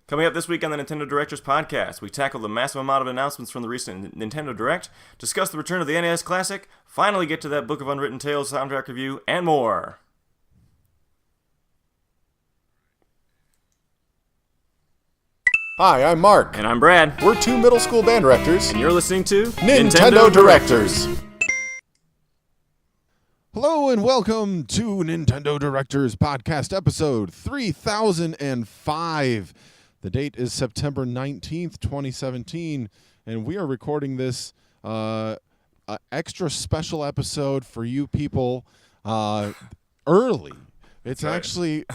Coming up this week on the Nintendo Directors Podcast, we tackle the massive amount of announcements from the recent Nintendo Direct, discuss the return of the NES Classic, finally get to that Book of Unwritten Tales soundtrack review, and more. Hi, I'm Mark. And I'm Brad. We're two middle school band directors. And you're listening to Nintendo Directors. Hello and welcome to Nintendo Directors Podcast episode 3005. The date is September 19th, 2017, and we are recording this extra special episode for you people early. It's actually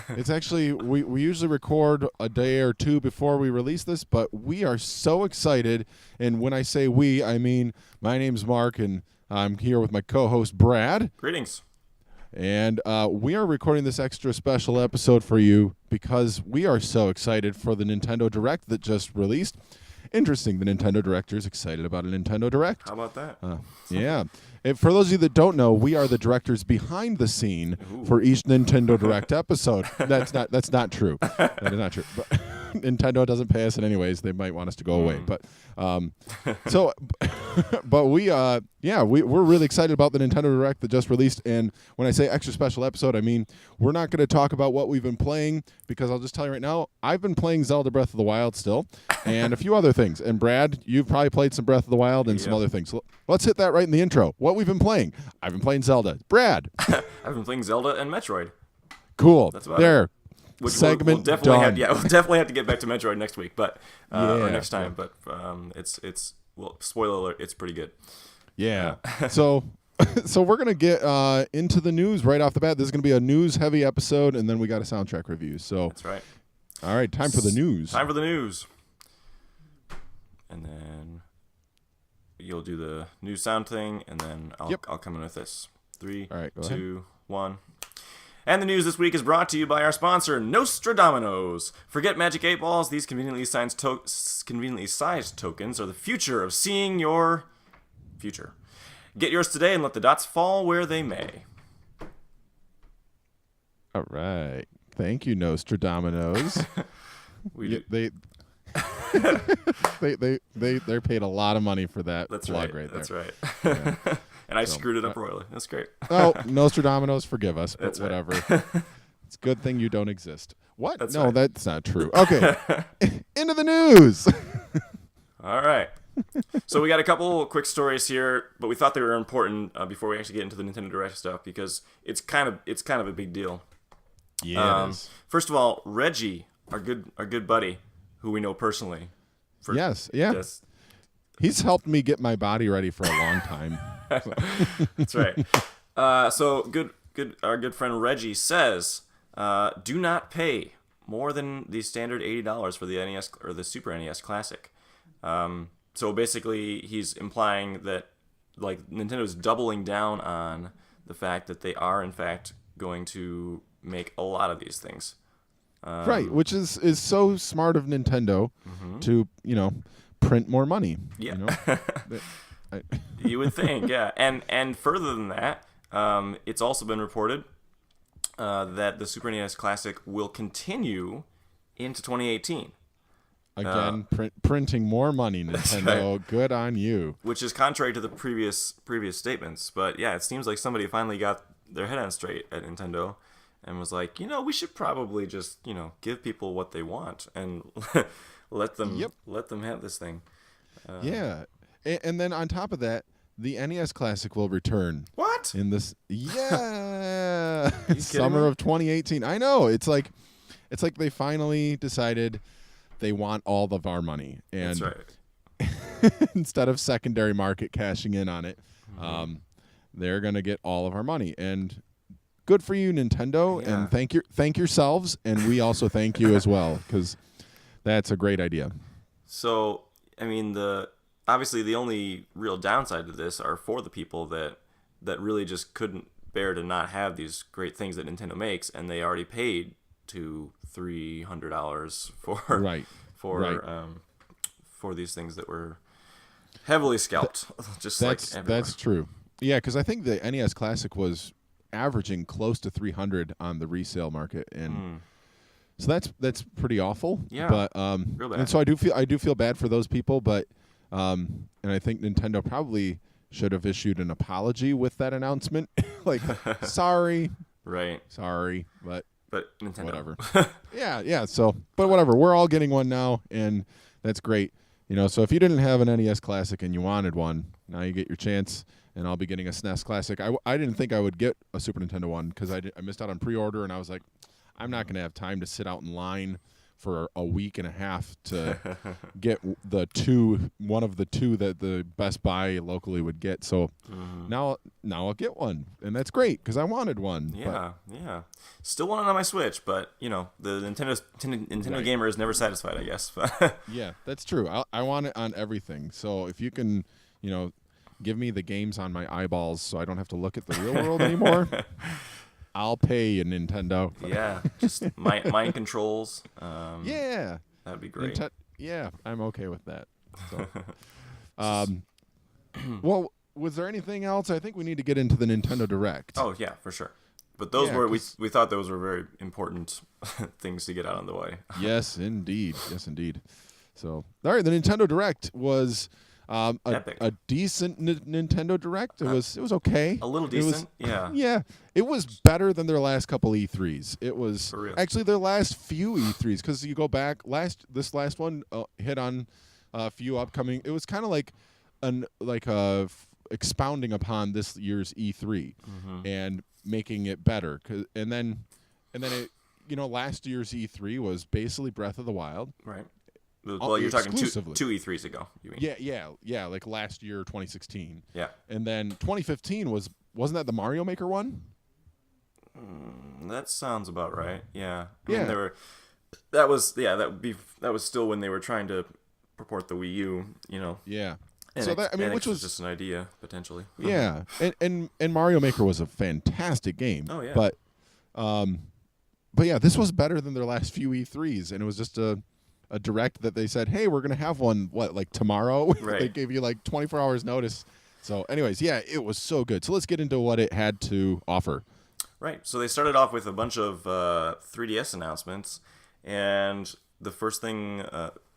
we usually record a day or two before we release this, but we are so excited. And when I say we, I mean my name's Mark, and I'm here with my co-host Brad. Greetings. And we are recording this extra special episode for you because we are so excited for the Nintendo Direct that just released. Interesting, the Nintendo Directors excited about a Nintendo Direct. How about that? Yeah. And for those of you that don't know, we are the directors behind the scene for each Nintendo Direct episode. That's not true. That is not true. But Nintendo doesn't pay us in anyways. They might want us to go away. But but we're really excited about the Nintendo Direct that just released. And when I say extra special episode, I mean we're not going to talk about what we've been playing, because I'll just tell you right now, I've been playing Zelda Breath of the Wild still, and a few other things. And Brad, you've probably played some Breath of the Wild and some other things. So let's hit that right in the intro. What we've been playing. I've been playing Zelda. Brad. I've been playing Zelda and Metroid. Cool. That's about there. It. Which segment we'll definitely done. we'll definitely have to get back to Metroid next week, but or next time. Yeah. But it's spoiler alert, it's pretty good. Yeah. So we're gonna get into the news right off the bat. This is gonna be a news heavy episode, and then we got a soundtrack review. So that's right. All right, time for the news. Time for the news. And then you'll do the news sound thing, and then I'll come in with this. 3, all right, 2, 1. And the news this week is brought to you by our sponsor, Nostradamus. Forget Magic 8 Balls. These conveniently sized tokens are the future of seeing your future. Get yours today and let the dots fall where they may. All right. Thank you, Nostradamus. They're paid a lot of money for that plug right there. That's right. Yeah. And I screwed it up royally. That's great. Oh, Nostradamus, forgive us, but that's whatever. Right. It's a good thing you don't exist. What? That's no, right. That's not true. Okay. Into the news. All right. So we got a couple quick stories here, but we thought they were important before we actually get into the Nintendo Direct stuff, because it's kind of a big deal. Yeah. It is. First of all, Reggie, our good buddy, who we know personally. Yes. Yeah. This. He's helped me get my body ready for a long time. That's right. So our good friend Reggie says, do not pay more than the standard $80 for the NES or the Super NES Classic. So basically, he's implying that like Nintendo's doubling down on the fact that they are in fact going to make a lot of these things. Right, which is so smart of Nintendo to print more money. Yeah. You know? You would think, yeah. And further than that, it's also been reported that the Super NES Classic will continue into 2018. Again, printing more money, Nintendo. Right. Good on you. Which is contrary to the previous statements. But yeah, it seems like somebody finally got their head on straight at Nintendo and was like, we should probably just, give people what they want and let them have this thing. Yeah. And then on top of that, the NES Classic will return. What? In this summer me? of 2018. I know. It's like they finally decided they want all of our money. And that's right. instead of secondary market cashing in on it, they're going to get all of our money. And good for you, Nintendo, and thank yourselves, and we also thank you as well, because that's a great idea. So, I mean, obviously the only real downside to this are for the people that really just couldn't bear to not have these great things that Nintendo makes, and they already paid to $300 for these things that were heavily scalped, That's true. Yeah, because I think the NES Classic was averaging close to $300 on the resale market, and So that's pretty awful. Yeah, But real bad. and so I do feel bad for those people, but and I think Nintendo probably should have issued an apology with that announcement. Like, sorry, Right. but Nintendo. whatever. Yeah. So, but whatever. We're all getting one now, and that's great. So if you didn't have an NES Classic and you wanted one, now you get your chance. And I'll be getting a SNES Classic. I didn't think I would get a Super Nintendo one because I missed out on pre-order, and I was like, I'm not going to have time to sit out in line for a week and a half to get one of the two that the Best Buy locally would get. So now I'll get one, and that's great because I wanted one. Yeah. Still want it on my Switch, but the Nintendo gamer is never satisfied, I guess. Yeah, that's true. I want it on everything. So if you can, give me the games on my eyeballs so I don't have to look at the real world anymore, I'll pay you, Nintendo. Yeah, just mind controls. Yeah. That'd be great. Yeah, I'm okay with that. So, well, was there anything else? I think we need to get into the Nintendo Direct. Oh, yeah, for sure. But those we thought those were very important things to get out of the way. Yes, indeed. So, all right, the Nintendo Direct was a decent Nintendo Direct. It was okay. A little decent, yeah. Yeah, it was better than their last couple E3s. It was actually their last few E3s because you go back this last one hit on a few upcoming. It was kind of like expounding upon this year's E3 and making it better. And then it last year's E3 was basically Breath of the Wild. Right. Well, you're talking two E3s ago, you mean? Yeah, like last year, 2016. Yeah. And then 2015 wasn't that the Mario Maker one? That sounds about right. Yeah. I Yeah. mean, that was still when they were trying to purport the Wii U, Yeah. And so which was just an idea potentially. Yeah. And Mario Maker was a fantastic game. Oh yeah. But yeah, this was better than their last few E3s, and it was just a direct that they said, hey, we're going to have one, like tomorrow? Right. They gave you like 24 hours notice. So anyways, yeah, it was so good. So let's get into what it had to offer. Right. So they started off with a bunch of 3DS announcements, and the first thing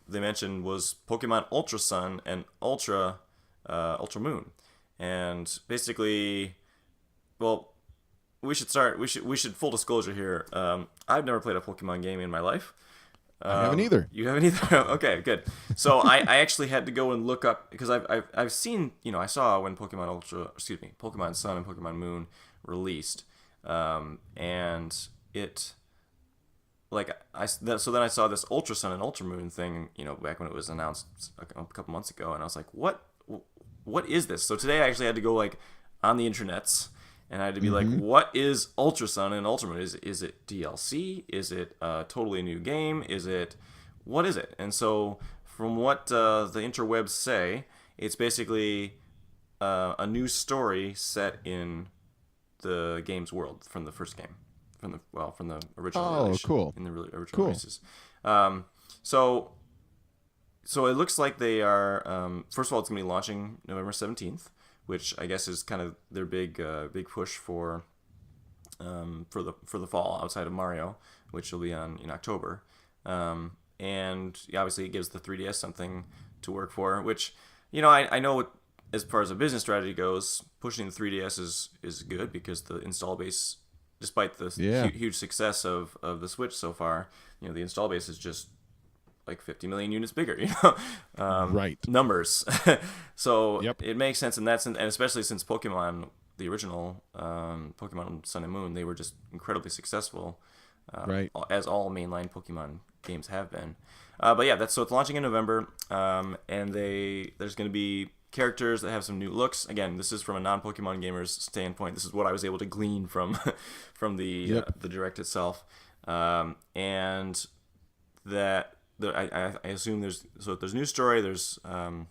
they mentioned was Pokemon Ultra Sun and Ultra Moon. And basically, well, we should full disclosure here. I've never played a Pokemon game in my life. I haven't either. You haven't either? Okay, good. So I actually had to go and look up because I've seen, I saw when Pokemon Sun and Pokemon Moon released, and it so then I saw this Ultra Sun and Ultra Moon thing, back when it was announced a couple months ago, and I was like, what is this? So today I actually had to go on the internets. And I had to be like, what is Ultra Sun and Ultra Moon? Is it DLC? Is it a totally new game? What is it? And so from what the interwebs say, it's basically a new story set in the game's world from the first game, from the original release. Cool. In the original releases. So it looks like they are, first of all, it's going to be launching November 17th. Which I guess is kind of their big push for the fall outside of Mario, which will be in October, and obviously it gives the 3DS something to work for. Which I know as far as a business strategy goes, pushing the 3DS is good because the install base, despite the huge success of the Switch so far, the install base is just like 50 million units bigger, Right. Numbers. So Yep. It makes sense in that sense, and especially since Pokemon, the original Pokemon Sun and Moon, they were just incredibly successful, Right. as all mainline Pokemon games have been. But yeah, so it's launching in November, and there's going to be characters that have some new looks. Again, this is from a non-Pokemon gamer's standpoint. This is what I was able to glean from the Direct itself, and that. I assume there's new story. There's some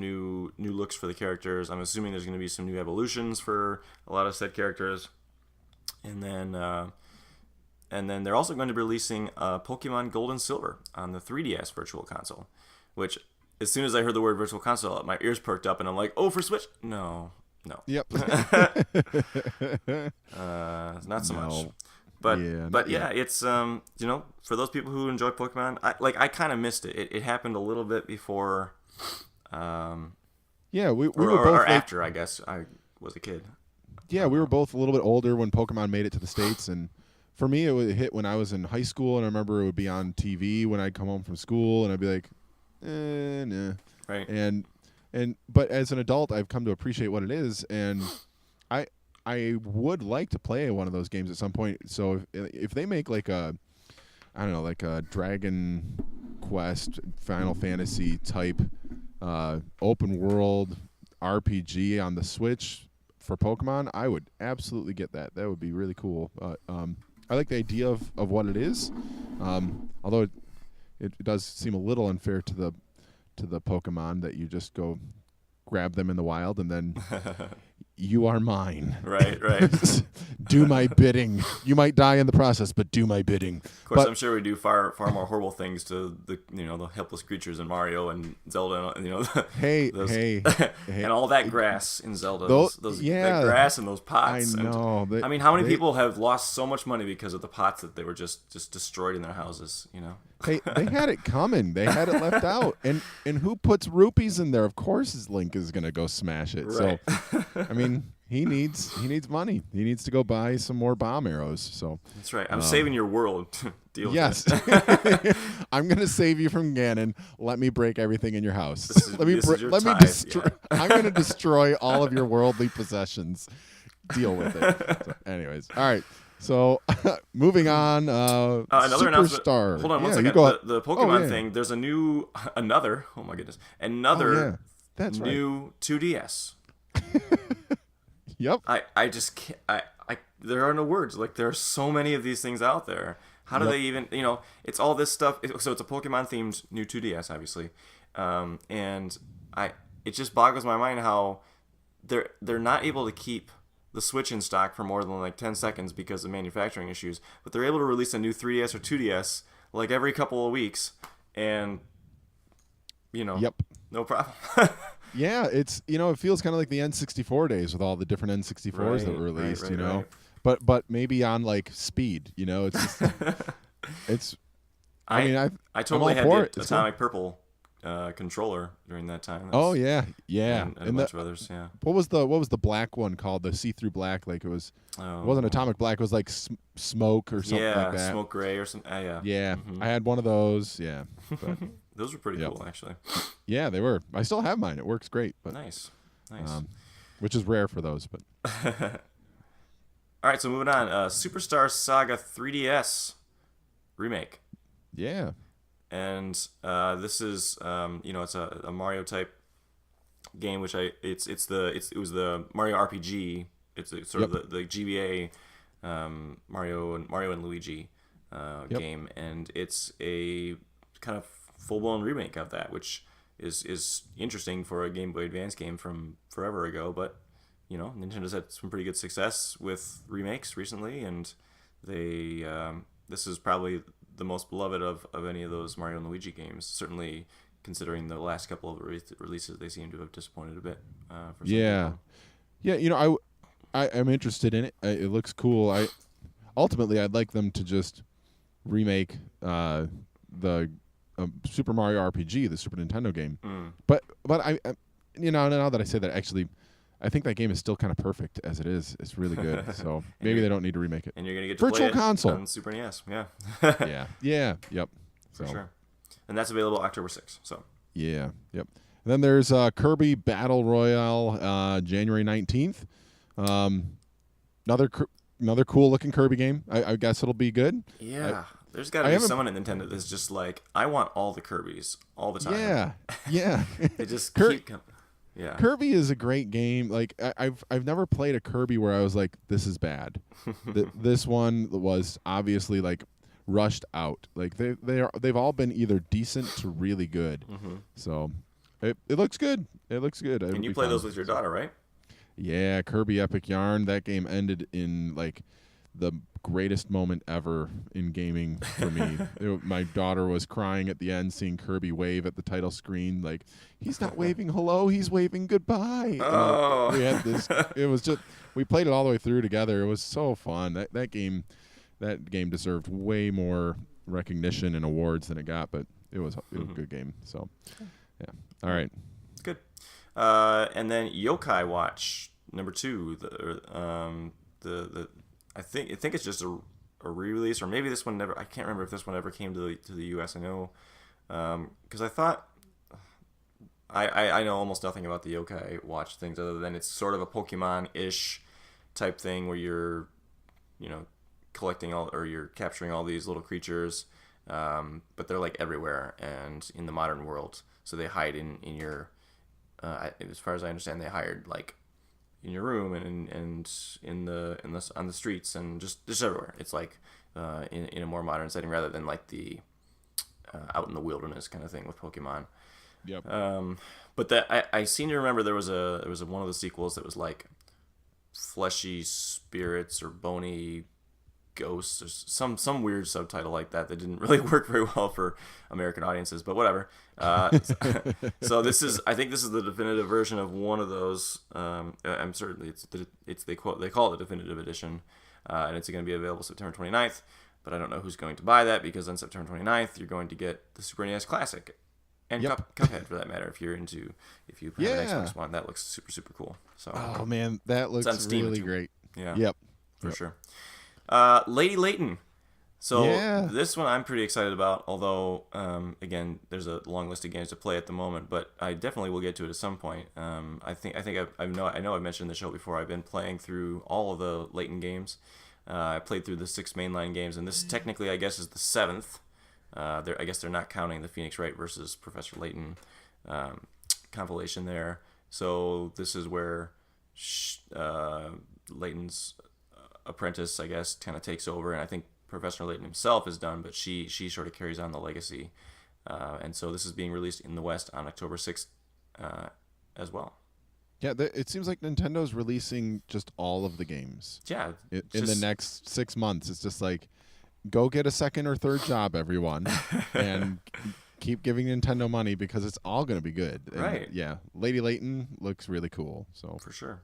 new looks for the characters. I'm assuming there's going to be some new evolutions for a lot of said characters, and then they're also going to be releasing Pokemon Gold and Silver on the 3DS Virtual Console. Which, as soon as I heard the word Virtual Console, my ears perked up, and I'm like, oh, for Switch? No. Yep. Not so much. But Yeah, but not yeah, yet. it's for those people who enjoy Pokemon, I kind of missed it. It happened a little bit before, Yeah, we or, were or, both or like, after I guess I was a kid. I yeah, don't we were know. both a little bit older when Pokemon made it to the States, and for me, it would hit when I was in high school, and I remember it would be on TV when I'd come home from school, and I'd be like, nah. Right. And but as an adult, I've come to appreciate what it is, and I I would like to play one of those games at some point. So if they make like a, I don't know, like a Dragon Quest, Final Fantasy type open world RPG on the Switch for Pokemon, I would absolutely get that. That would be really cool. I like the idea of what it is, although it does seem a little unfair to the Pokemon that you just go grab them in the wild and then you are mine. Right. Right. Do my bidding. You might die in the process, but do my bidding. Of course, But I'm sure we do far more horrible things to the helpless creatures in Mario and Zelda, and hey, those, hey, and all that grass in Zelda, those yeah, that grass and those I pots. know. And, I mean, how many people have lost so much money because of the pots that they were just destroyed in their houses? Hey, they had it coming. They had it left out. And who puts rupees in there? Of course, his Link is gonna go smash it. Right. So, I mean, he needs money. He needs to go buy some more bomb arrows. So That's right. I'm saving your world. Deal with yes, it. I'm gonna save you from Ganon. Let me break everything in your house. This is your let me tithe, destroy. yeah. I'm gonna destroy all of your worldly possessions. Deal with it. So, anyways, all right. So moving on. Another announcement. Superstar. Hold on one Yeah, second. you go. The Pokemon yeah. thing. There's another. Oh my goodness, Oh, another yeah. That's right. new 2DS. Yep. I just can't. There are no words. Like, there are so many of these things out there. How do Yep. they even? It's all this stuff. So it's a Pokemon themed new 2DS, obviously, and it just boggles my mind how they're not able to keep the Switch in stock for more than like 10 seconds because of manufacturing issues, but they're able to release a new 3DS or 2DS like every couple of weeks, and Yep. no problem. Yeah, it's it feels kind of like the N64 days with all the different N64s that were released, right. But maybe on like speed, it's just, it's I mean, I totally I'm all had for the it. It's cool. Atomic Purple controller during that time. That Oh was- yeah. and a bunch of others. Yeah. What was the black one called? The see-through black, like it wasn't atomic black, it was like smoke or something Yeah, like that. smoke gray or something. Yeah. Yeah. Mhm. I had one of those, yeah. But Those were pretty Yep. cool, actually. yeah, they were. I still have mine. It works great, but Nice. which is rare for those, but All right, so moving on. Superstar Saga 3DS remake. yeah. And this is it's a Mario type game, which it was the Mario RPG. It's sort of the GBA Mario and Luigi game, and it's a kind of full blown remake of that, which is interesting for a Game Boy Advance game from forever ago. But Nintendo's had some pretty good success with remakes recently, and they this is probably the most beloved of any of those Mario and Luigi games. Certainly, considering the last couple of releases, they seem to have disappointed a bit. For some Yeah. people. Yeah, I am interested in it. It looks cool. Ultimately I'd like them to just remake the Super Mario RPG, the Super Nintendo game. But I now that I say that, actually I think that game is still kind of perfect as it is. It's really good. So maybe they don't need to remake it. And you're gonna get to Virtual play it console on Super NES. Yeah. Yeah. Yep. For So, sure. And that's available October 6th. So. Yeah. Yep. And then there's Kirby Battle Royale, January 19th. Another cool looking Kirby game. I guess it'll be good. Yeah. There's got to be someone at Nintendo that's just like, I want all the Kirbys all the time. Yeah. They just keep coming. Yeah. Kirby is a great game. Like I've never played a Kirby where I was like, this is bad. This one was obviously like rushed out. Like they've all been either decent to really good. So it looks good. It looks good. And you play those with your daughter, right? Yeah, Kirby Epic Yarn. That game ended in like the greatest moment ever in gaming for me. My daughter was crying at the end seeing Kirby wave at the title screen. Like, he's not waving hello, he's waving goodbye. Oh. We had this. It was just, we played it all the way through together. It was so fun. That game, that game deserved way more recognition and awards than it got, but it was a good game. So, yeah. All right. Good. And then Yokai Watch #2. The I think it's just a re-release, or maybe this one never. I can't remember if this one ever came to the U.S. I know because I thought I know almost nothing about the Yokai Watch things other than it's sort of a Pokemon-ish type thing where you're collecting you're capturing all these little creatures, but they're like everywhere and in the modern world, so they hide in your as far as I understand, they hide like in your room and on the streets and just everywhere. It's like in a more modern setting rather than like the out in the wilderness kind of thing with Pokemon. Yep. But that I seem to remember there was one of the sequels that was like fleshy spirits or bony ghosts or some weird subtitle like that didn't really work very well for American audiences, but whatever. So I think this is the definitive version of one of those. I'm certain they call it the definitive edition, and it's going to be available September 29th. But I don't know who's going to buy that because on September 29th you're going to get the Super NES Classic and Cuphead for that matter. If you have an Xbox One, that looks super super cool. So oh man, that looks really great. Yeah. Yep. For sure. Lady Layton. So this one I'm pretty excited about, although again there's a long list of games to play at the moment, but I definitely will get to it at some point. I know I've mentioned the show before. I've been playing through all of the Layton games. I played through the 6 mainline games, and this technically I guess is the 7th. I guess they're not counting the Phoenix Wright versus Professor Layton compilation there. So this is where Layton's apprentice, I guess, kind of takes over, and I think Professor Layton himself is done, but she sort of carries on the legacy. And so this is being released in the West on October 6th as well. Yeah, it seems like Nintendo's releasing just all of the games. Yeah. In the next 6 months. It's just like, go get a second or third job, everyone, and keep giving Nintendo money because it's all going to be good. And right. Yeah. Lady Layton looks really cool. So For sure.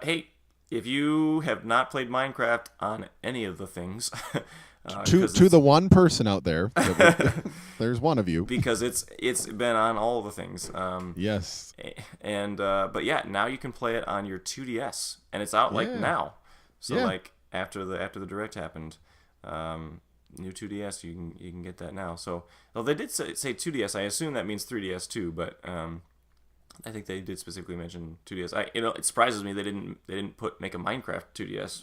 Hey, if you have not played Minecraft on any of the things... to the one person out there, there's one of you. Because it's been on all of the things. Yes. And but yeah, now you can play it on your 2DS, and it's out like now. So like after the Direct happened, new 2DS, you can get that now. So well, they did say 2DS. I assume that means 3DS too, but I think they did specifically mention 2DS. It surprises me they didn't make a Minecraft 2DS.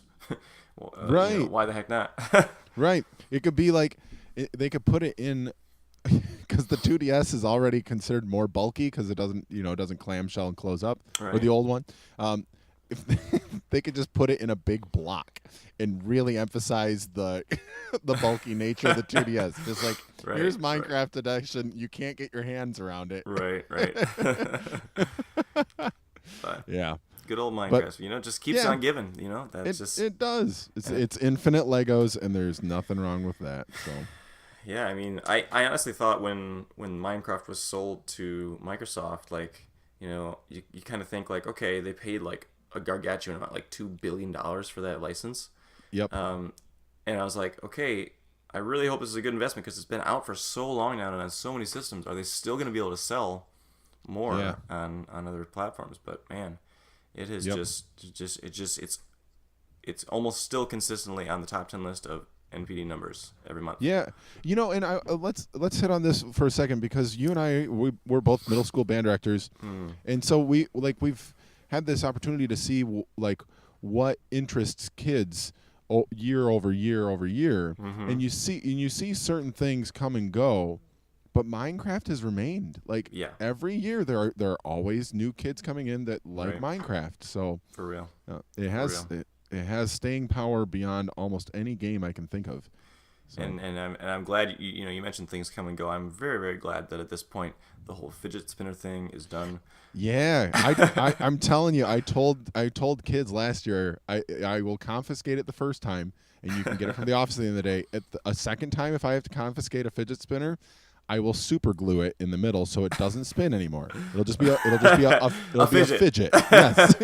Well, right. Why the heck not? Right. It could be like they could put it in because the 2DS is already considered more bulky because it doesn't clamshell and close up, right. Or the old one. If they could just put it in a big block and really emphasize the the bulky nature of the 2DS. Just like, here's Minecraft edition. You can't get your hands around it. Right. But, yeah. Good old Minecraft, just keeps on giving. It does. It's infinite Legos, and there's nothing wrong with that. So, yeah, I mean, I honestly thought when Minecraft was sold to Microsoft, like, you kind of think like, okay, they paid like a gargantuan amount, like $2 billion for that license. Yep. And I was like, okay, I really hope this is a good investment because it's been out for so long now and on so many systems. Are they still going to be able to sell more on other platforms? But man. It is it's almost still consistently on the top 10 list of NPD numbers every month. Yeah, and let's hit on this for a second because you and I we're both middle school band directors, and so we've had this opportunity to see like what interests kids year over year over year, and you see certain things come and go. But Minecraft has remained. Like every year, there are always new kids coming in that like Minecraft. So for real, it has staying power beyond almost any game I can think of. So. And I'm glad you mentioned things come and go. I'm very very glad that at this point the whole fidget spinner thing is done. Yeah, I'm telling you, I told kids last year I will confiscate it the first time, and you can get it from the office at the end of the day. A second time, if I have to confiscate a fidget spinner, I will super glue it in the middle so it doesn't spin anymore. It'll just be a fidget. Yes.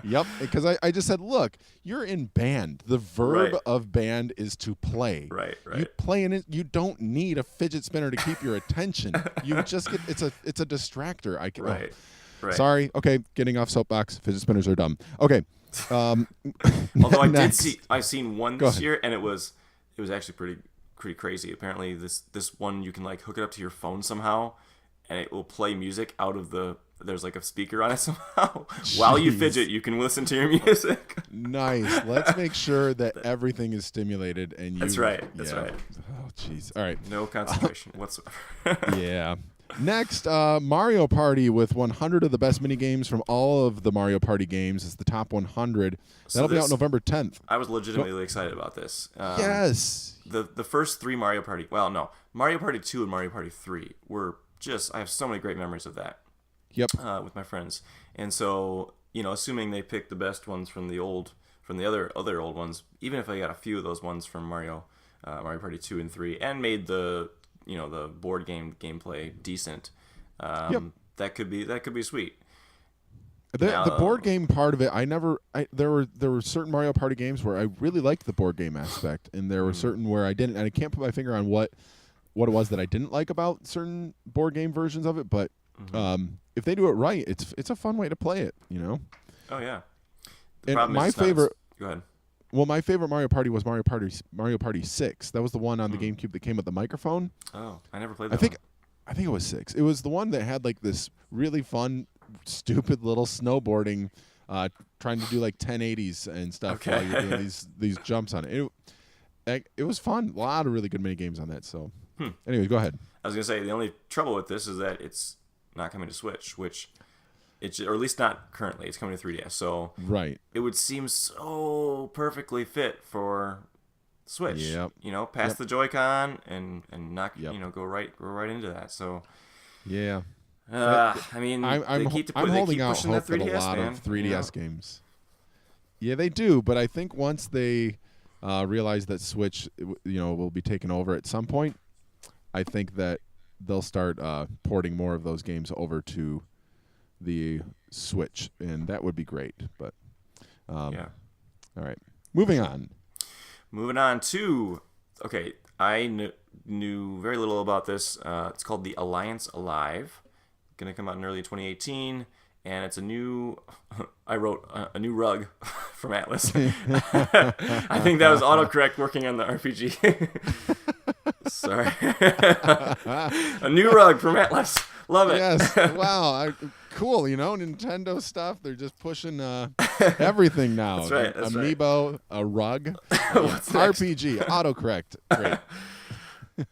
Yep. Because I just said, look, you're in band. The verb of band is to play. Right. You play in it. You don't need a fidget spinner to keep your attention. You just get it's a distractor. Right. Sorry. Okay. Getting off soapbox. Fidget spinners are dumb. Okay. Although I've seen one this year, and it was actually pretty crazy. Apparently, this one you can like hook it up to your phone somehow, and it will play music out of there's like a speaker on it somehow. While you fidget, you can listen to your music. Nice. Let's make sure that everything is stimulated and you. That's right. Oh, jeez. All right. No concentration whatsoever. Yeah. Next, Mario Party with 100 of the best mini games from all of the Mario Party games. It's the top 100. That'll be out November 10th. I was legitimately excited about this. Yes. The first three Mario Party. Well, no, Mario Party 2 and Mario Party 3 were just. I have so many great memories of that. Yep. With my friends, and so assuming they picked the best ones from the other old ones, even if I got a few of those ones from Mario Party 2 and 3, and made the board gameplay decent, that could be sweet. The board game part of it, there were certain Mario Party games where I really liked the board game aspect, and there were certain where I didn't, and I can't put my finger on what it was that I didn't like about certain board game versions of it, but if they do it right, it's a fun way to play it, Oh yeah. And my favorite. Go ahead. Well, my favorite Mario Party was Mario Party 6. That was the one on the GameCube that came with the microphone. Oh, I never played that. I think it was 6. It was the one that had like this really fun, stupid little snowboarding, trying to do like 1080s and stuff while you're doing these jumps on it. It was fun. A lot of really good mini games on that. So, anyways, go ahead. I was gonna say the only trouble with this is that it's not coming to Switch, or at least not currently. It's coming to 3DS, so it would seem so perfectly fit for Switch. Yep. Pass the Joy-Con and knock. Go right into that. So yeah. I mean, I'm holding out hope for a lot of 3DS games. Yeah, they do, but I think once they realize that Switch, will be taken over at some point, I think that they'll start porting more of those games over to the Switch, and that would be great. But all right, moving on to I knew very little about this. It's called the Alliance Alive, gonna come out in early 2018, and it's a new I wrote a new rug from Atlas. I think that was autocorrect working on the RPG. Sorry. A new rug from Atlas. Love it. Yes. Wow. Cool. Nintendo stuff. They're just pushing everything now. That's right. Amiibo, a rug, RPG, autocorrect. Great.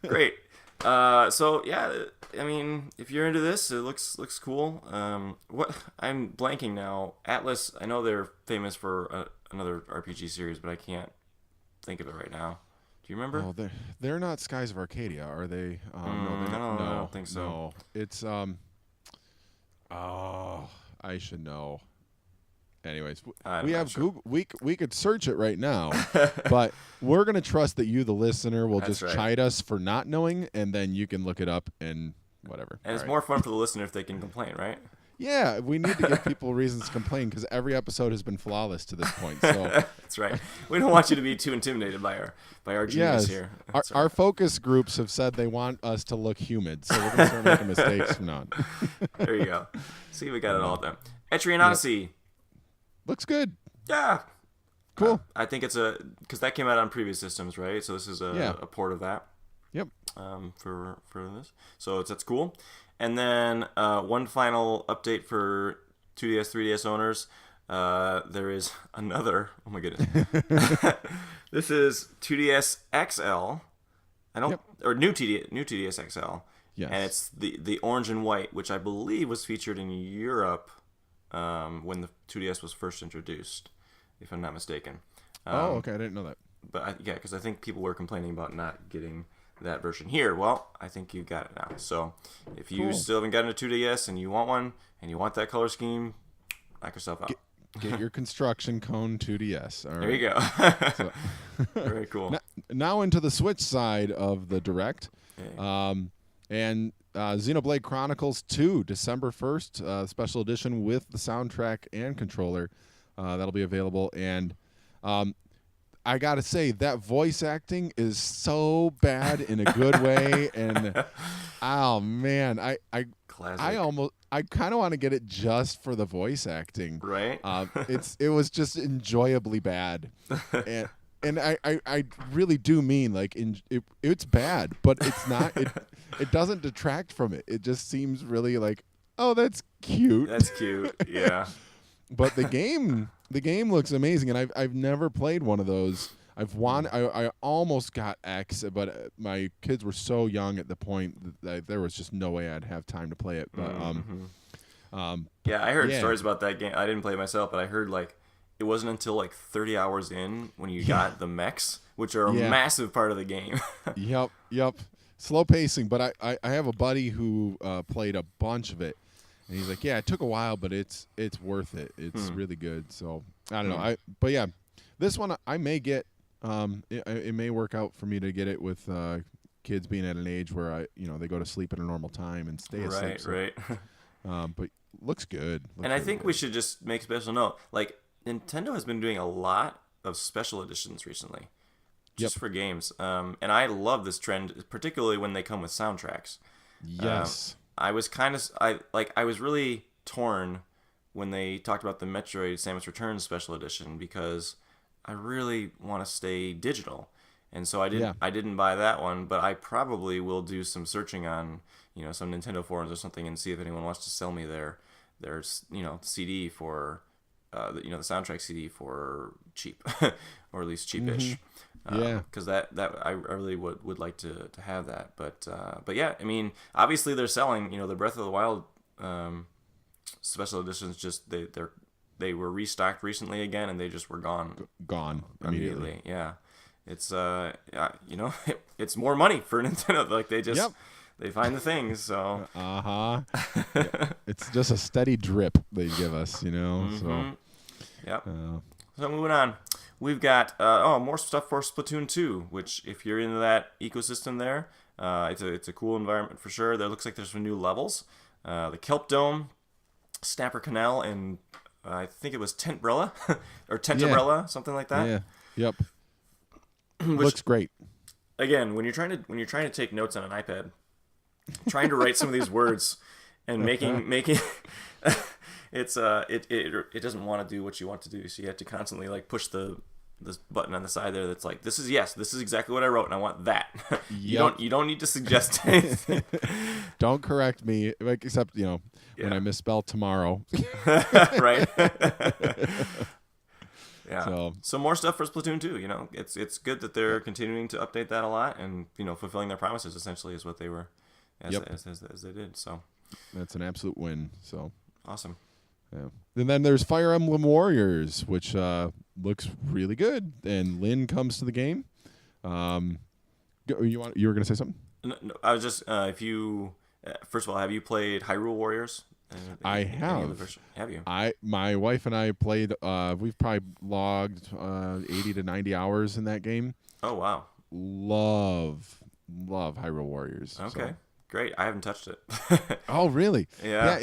Great. So yeah, I mean, if you're into this, it looks cool. What I'm blanking now. Atlas. I know they're famous for another RPG series, but I can't think of it right now. Do you remember? Oh, they're not Skies of Arcadia, are they? No, I don't think so. No, it's I should know. Anyways, we have Google. We could search it right now, but we're gonna trust that you, the listener, will just chide us for not knowing, and then you can look it up and whatever. And it's more fun for the listener if they can complain, right? Yeah, we need to give people reasons to complain because every episode has been flawless to this point. So that's right. We don't want you to be too intimidated by our genius here. Our focus groups have said they want us to look humid, so we're going to start making mistakes from now on. There you go. See, we got it all done. Etrian Odyssey. Looks good. Yeah. Cool. I think it's because that came out on previous systems, right? So this is a port of that. Yep. For this, so that's cool. And then one final update for 2DS, 3DS owners. There is another. Oh my goodness. This is 2DS XL. Or new 2DS XL. Yes. And it's the orange and white, which I believe was featured in Europe when the 2DS was first introduced, if I'm not mistaken. Okay, I didn't know that. But because I think people were complaining about not getting that version here. Well, I think you got it now. So if you still haven't gotten a 2DS and you want one and you want that color scheme, knock yourself out. Get your construction cone 2DS. All right. There you go. Very cool. Now into the Switch side of the Direct. And Xenoblade Chronicles 2, December 1st, special edition with the soundtrack and controller. That'll be available. And I got to say, that voice acting is so bad in a good way. And, oh, man, I Classic. I kind of want to get it just for the voice acting. Right? It was just enjoyably bad. And I really do mean, like, it's bad, but it's not. It doesn't detract from it. It just seems really like, oh, that's cute. That's cute. Yeah. But the game looks amazing, and I've never played one of those. I almost got X, but my kids were so young at the point that there was just no way I'd have time to play it. But yeah, I heard stories about that game. I didn't play it myself, but I heard like it wasn't until like 30 hours in when you got the mechs, which are a massive part of the game. Yep. Slow pacing, but I have a buddy who played a bunch of it, and he's like, yeah, it took a while, but it's worth it. It's really good. So I don't know. But yeah, this one I may get. It may work out for me to get it with kids being at an age where they go to sleep at a normal time and stay asleep. Right. But looks good. And I think we should just make special note. Like Nintendo has been doing a lot of special editions recently, just for games. And I love this trend, particularly when they come with soundtracks. Yes. I was really torn when they talked about the Metroid Samus Returns special edition because I really want to stay digital, and so I didn't buy that one. But I probably will do some searching on some Nintendo forums or something and see if anyone wants to sell me their CD for the soundtrack CD for cheap or at least cheapish. Because that I really would like to have that. But yeah, I mean, obviously they're selling the Breath of the Wild special editions. Just they were restocked recently again, and they just were gone immediately. Yeah, it's it's more money for Nintendo. Like they just they find the things. So it's just a steady drip they give us, So yep. So moving on, we've got more stuff for Splatoon 2, which if you're into that ecosystem there, it's a cool environment for sure. There looks like there's some new levels, the Kelp Dome, Snapper Canal, and I think it was Tentrella or Tentarella, something like that. Yeah. Yep. Looks great. Again, when you're trying to take notes on an iPad, trying to write some of these words and making it doesn't want to do what you want to do, so you have to constantly like push this button on the side there that's like, this is exactly what I wrote and I want that. You don't need to suggest anything. Don't correct me, except when I misspell tomorrow. Right. Yeah. So more stuff for Splatoon 2. It's good that they're continuing to update that a lot and fulfilling their promises essentially is what they were as they did. So that's an absolute win. So awesome. Yeah. And then there's Fire Emblem Warriors, which looks really good. And Lynn comes to the game. You were going to say something? No, I was just if you first of all, have you played Hyrule Warriors? I have. Have you? My wife and I played. We've probably logged 80 to 90 hours in that game. Oh wow! Love Hyrule Warriors. Okay, so. Great. I haven't touched it. Oh really? Yeah.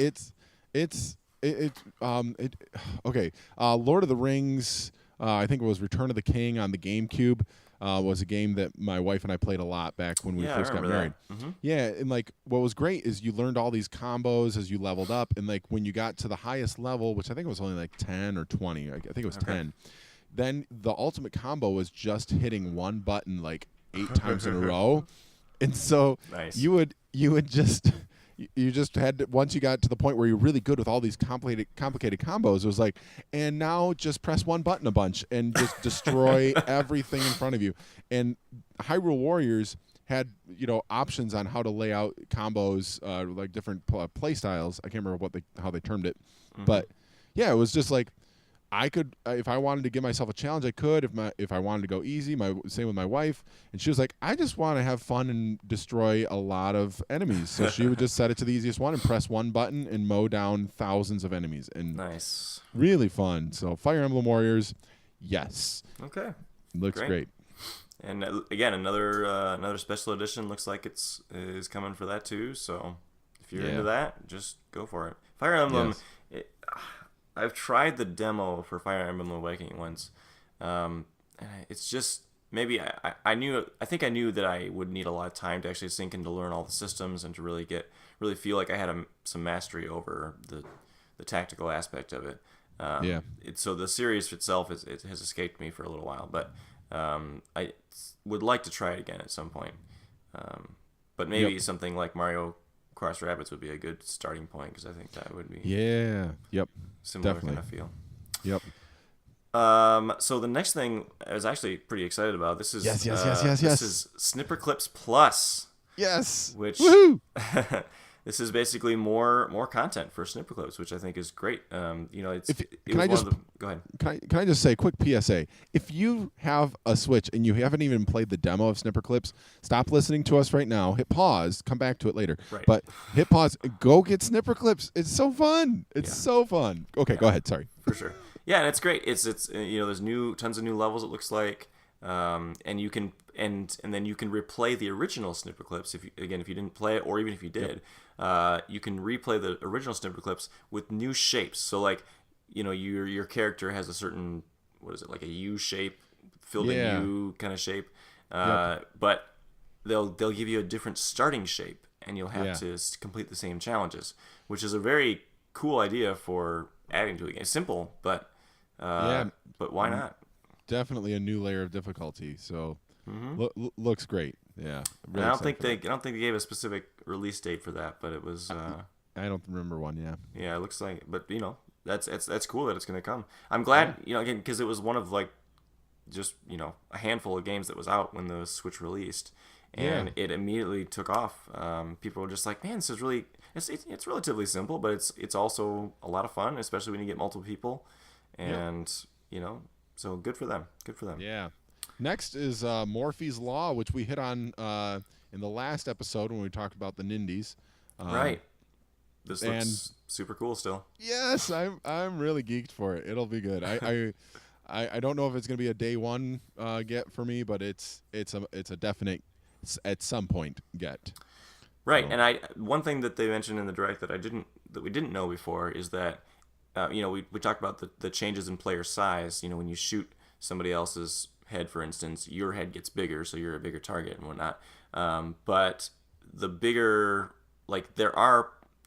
Okay. Lord of the Rings. I think it was Return of the King on the GameCube. Was a game that my wife and I played a lot back when we first got married. Mm-hmm. Yeah, and like what was great is you learned all these combos as you leveled up, and like when you got to the highest level, which I think it was only like 10 or 20, I think it was 10. Then the ultimate combo was just hitting one button like 8 times in a row, and so nice. you would just. You just had to, once you got to the point where you're really good with all these complicated combos, it was like, and now just press one button a bunch and just destroy everything in front of you. And Hyrule Warriors had options on how to lay out combos, like different play styles. I can't remember how they termed it, but yeah, it was just like I could if I wanted to give myself a challenge, I could. If I wanted to go easy, same with my wife, and she was like, I just want to have fun and destroy a lot of enemies. So she would just set it to the easiest one and press one button and mow down thousands of enemies. And nice, really fun. So Fire Emblem Warriors, yes. Okay, looks great. And again, another special edition looks like is coming for that too. So if you're into that, just go for it. Fire Emblem. Yes. I've tried the demo for Fire Emblem Awakening once. It's just maybe I think I knew that I would need a lot of time to actually sink in to learn all the systems and to really feel like I had some mastery over the tactical aspect of it. So the series itself it has escaped me for a little while, but I would like to try it again at some point. But maybe something like Mario Cross Rabbids would be a good starting point, because I think that would be similar definitely. kind of feel. Yep. So the next thing I was actually pretty excited about. This is Yes. This is Snipper Clips Plus. Yes. Which Woohoo! this is basically more content for Snipper Clips, which I think is great. Go ahead. Can I just say, quick PSA? If you have a Switch and you haven't even played the demo of Snipper Clips, stop listening to us right now. Hit pause. Come back to it later. Right. But hit pause. Go get Snipper Clips. It's so fun. It's so fun. Okay, go ahead. Sorry. For sure. Yeah, and it's great. It's there's tons of new levels. It looks like, and you can and then you can replay the original Snipper Clips if you didn't play it, or even if you did, you can replay the original Snipper Clips with new shapes. So like, your character has a certain, what is it, like a U shape, filled in U kind of shape, but they'll give you a different starting shape, and you'll have to complete the same challenges, which is a very cool idea for adding to a game. Simple, but why not? Definitely a new layer of difficulty. So looks great. Yeah. Really I don't think they gave a specific release date for that, but it was. I don't remember one. Yeah. Yeah, it looks like, but that's cool that it's going to come. I'm glad, again, because it was one of like just a handful of games that was out when the Switch released, and it immediately took off. People were just like, man, this is really. It's relatively simple, but it's also a lot of fun, especially when you get multiple people, and so good for them. Good for them. Yeah. Next is Morphe's Law, which we hit on in the last episode when we talked about the Nindies. Right. This looks super cool still. Yes, I'm really geeked for it. It'll be good. I don't know if it's gonna be a day one get for me, but it's a definite at some point get. Right, and one thing that they mentioned in the direct that we didn't know before is that we talked about the changes in player size. When you shoot somebody else's head, for instance, your head gets bigger, so you're a bigger target and whatnot. But the bigger, like there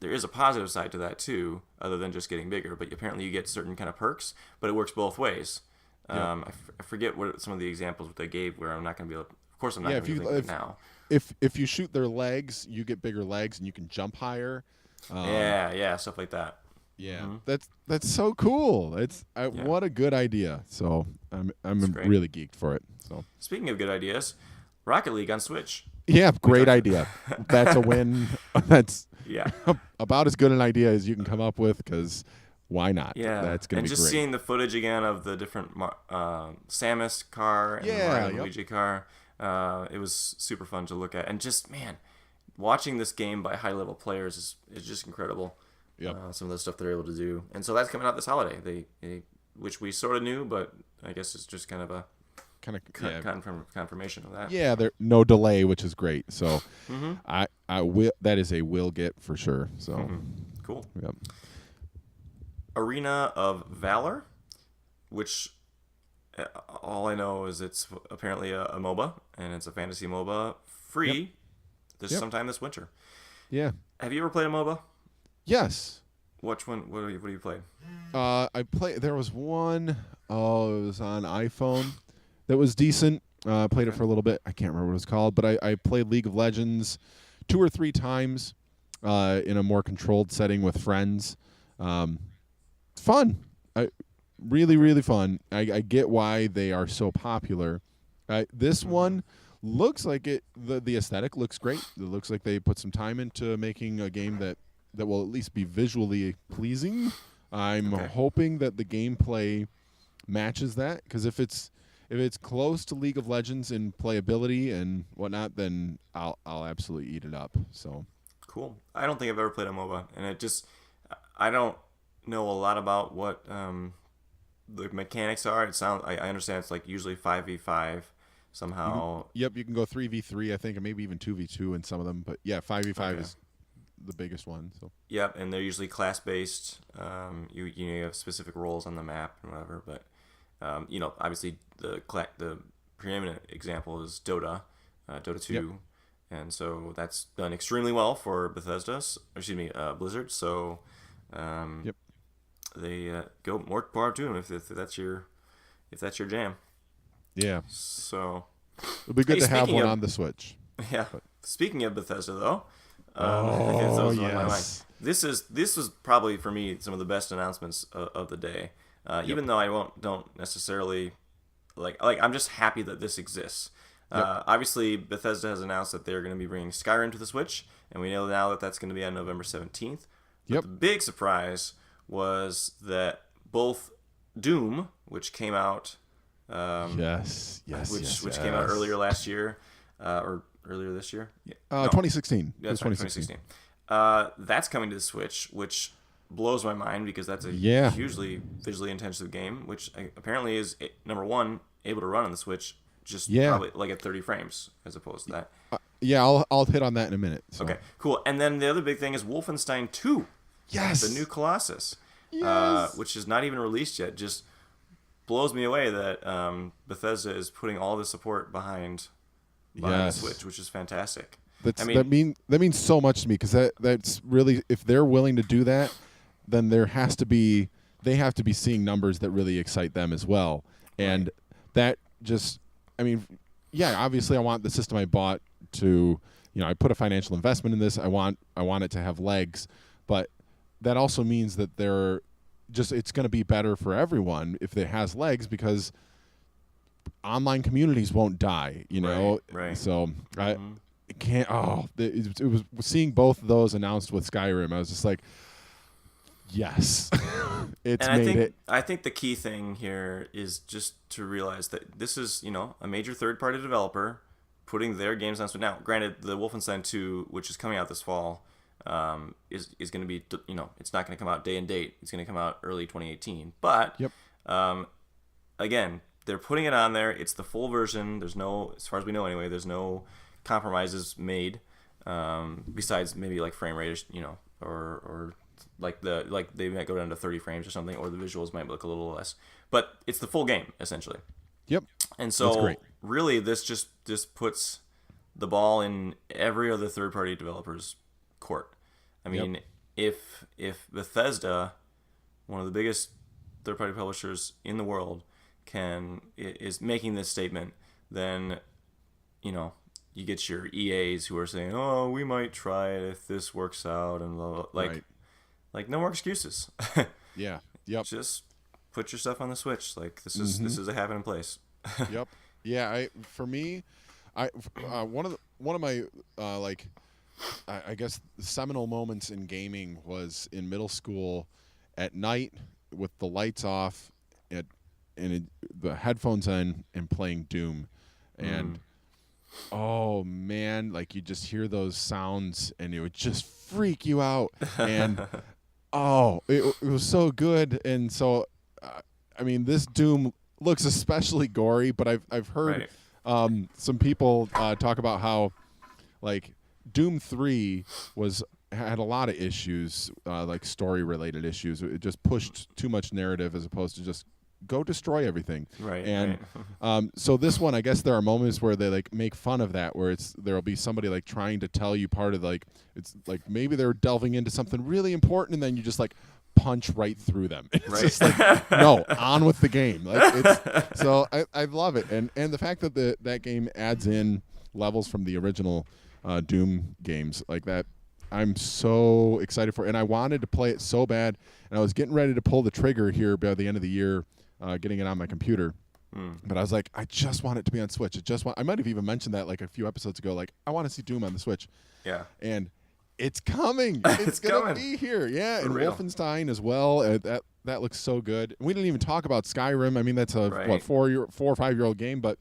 is a positive side to that too, other than just getting bigger. But apparently you get certain kind of perks, but it works both ways. I forget what some of the examples they gave where I'm not going to be able. Of course, I'm not going to be able to think of it now. If you shoot their legs, you get bigger legs and you can jump higher. Stuff like that. Yeah, that's so cool. What a good idea. So I'm really geeked for it. So speaking of good ideas, Rocket League on Switch. Yeah, great idea. That's a win. That's Yeah. About as good an idea as you can come up with, because why not? Yeah. That's going to be great. And just seeing the footage again of the different Samus car and Mario Luigi car, it was super fun to look at. And just, man, watching this game by high-level players is just incredible. Yep. Some of the stuff they're able to do. And so that's coming out this holiday, which we sort of knew, but I guess it's just kind of a confirmation of that. Yeah, there no delay, which is great. So I will. That is a will get for sure. So cool. Yep. Arena of Valor, which all I know is it's apparently a MOBA, and it's a fantasy MOBA free sometime this winter. Yeah. Have you ever played a MOBA? Yes. Which one? What do you play? I played. There was one. Oh, it was on iPhone. That was decent. I played it for a little bit. I can't remember what it was called, but I played League of Legends 2 or 3 times in a more controlled setting with friends. Fun. Really, really fun. I get why they are so popular. This one looks like the aesthetic looks great. It looks like they put some time into making a game that will at least be visually pleasing. I'm hoping that the gameplay matches that, because if it's close to League of Legends in playability and whatnot, then I'll absolutely eat it up. So cool. I don't think I've ever played a MOBA, and I don't know a lot about what the mechanics are. I understand it's like usually 5v5, somehow. You can go 3v3, I think, and maybe even 2v2 in some of them. But yeah, 5v5 is the biggest one. So. Yep, and they're usually class based. You have specific roles on the map and whatever. But obviously the preeminent example is Dota, Dota 2. Yep. And so that's done extremely well for Blizzard. So, they go more power to them if that's your jam. Yeah. So it'll be good to have one on the Switch. Yeah. But. Speaking of Bethesda, though, yes, this was probably for me some of the best announcements of the day. Even though I don't necessarily like I'm just happy that this exists. Obviously, Bethesda has announced that they're going to be bringing Skyrim to the Switch, and we know now that that's going to be on November 17th. But the big surprise was that both Doom, which came out, which came out earlier last year, or earlier this year, 2016. Yeah, 2016. That's coming to the Switch, which blows my mind because that's a hugely visually intensive game, which apparently is number one able to run on the Switch. Just probably like at 30 frames as opposed to that. I'll hit on that in a minute. So. Okay, cool. And then the other big thing is Wolfenstein 2. Yes. The new Colossus. Yes. Which is not even released yet. Just blows me away that Bethesda is putting all the support behind the Switch, which is fantastic. That means so much to me because that's really, if they're willing to do that, then they have to be seeing numbers that really excite them as well. And that just, obviously I want the system I bought to, I put a financial investment in this. I want it to have legs, but that also means that it's going to be better for everyone if it has legs because online communities won't die, Right. So I can't. It was seeing both of those announced with Skyrim. I was just like, yes, I think the key thing here is just to realize that this is, a major third-party developer putting their games on. So now, granted, the Wolfenstein 2, which is coming out this fall, is going to be, it's not going to come out day and date. It's going to come out early 2018. But again, they're putting it on there. It's the full version. There's no, as far as we know anyway, there's no compromises made besides maybe like frame rate, or like they might go down to 30 frames or something, or the visuals might look a little less. But it's the full game essentially. Yep. And so really this just puts the ball in every other third-party developer's court. I mean, if Bethesda, one of the biggest third-party publishers in the world, is making this statement, then you get your EAs who are saying, "Oh, we might try it if this works out," and blah, blah. Like no more excuses. Yeah. Yep. Just put your stuff on the Switch. Like this is a happening place. Yep. Yeah. For me, one of my I guess the seminal moments in gaming was in middle school at night with the lights off the headphones on and playing Doom. And oh man, like you just hear those sounds and it would just freak you out. And it was so good. And so this Doom looks especially gory, but I've heard some people talk about how like Doom 3 had a lot of issues, like story related issues. It just pushed too much narrative as opposed to just go destroy everything. Right. And so this one, I guess there are moments where they like make fun of that, where there'll be somebody like trying to tell you part of it's like maybe they're delving into something really important, and then you just like punch right through them. It's just like, no, on with the game. So I love it, and the fact that that game adds in levels from the original Doom games like that, I'm so excited for it. And I wanted to play it so bad, and I was getting ready to pull the trigger here by the end of the year, getting it on my computer. But I was like, I just want it to be on Switch. I might have even mentioned that like a few episodes ago, like I want to see Doom on the Switch. Yeah. And it's coming. It's going to be here. Yeah, For and real. Wolfenstein as well. That looks so good. We didn't even talk about Skyrim. I mean, that's a 4 or 5 year old game, but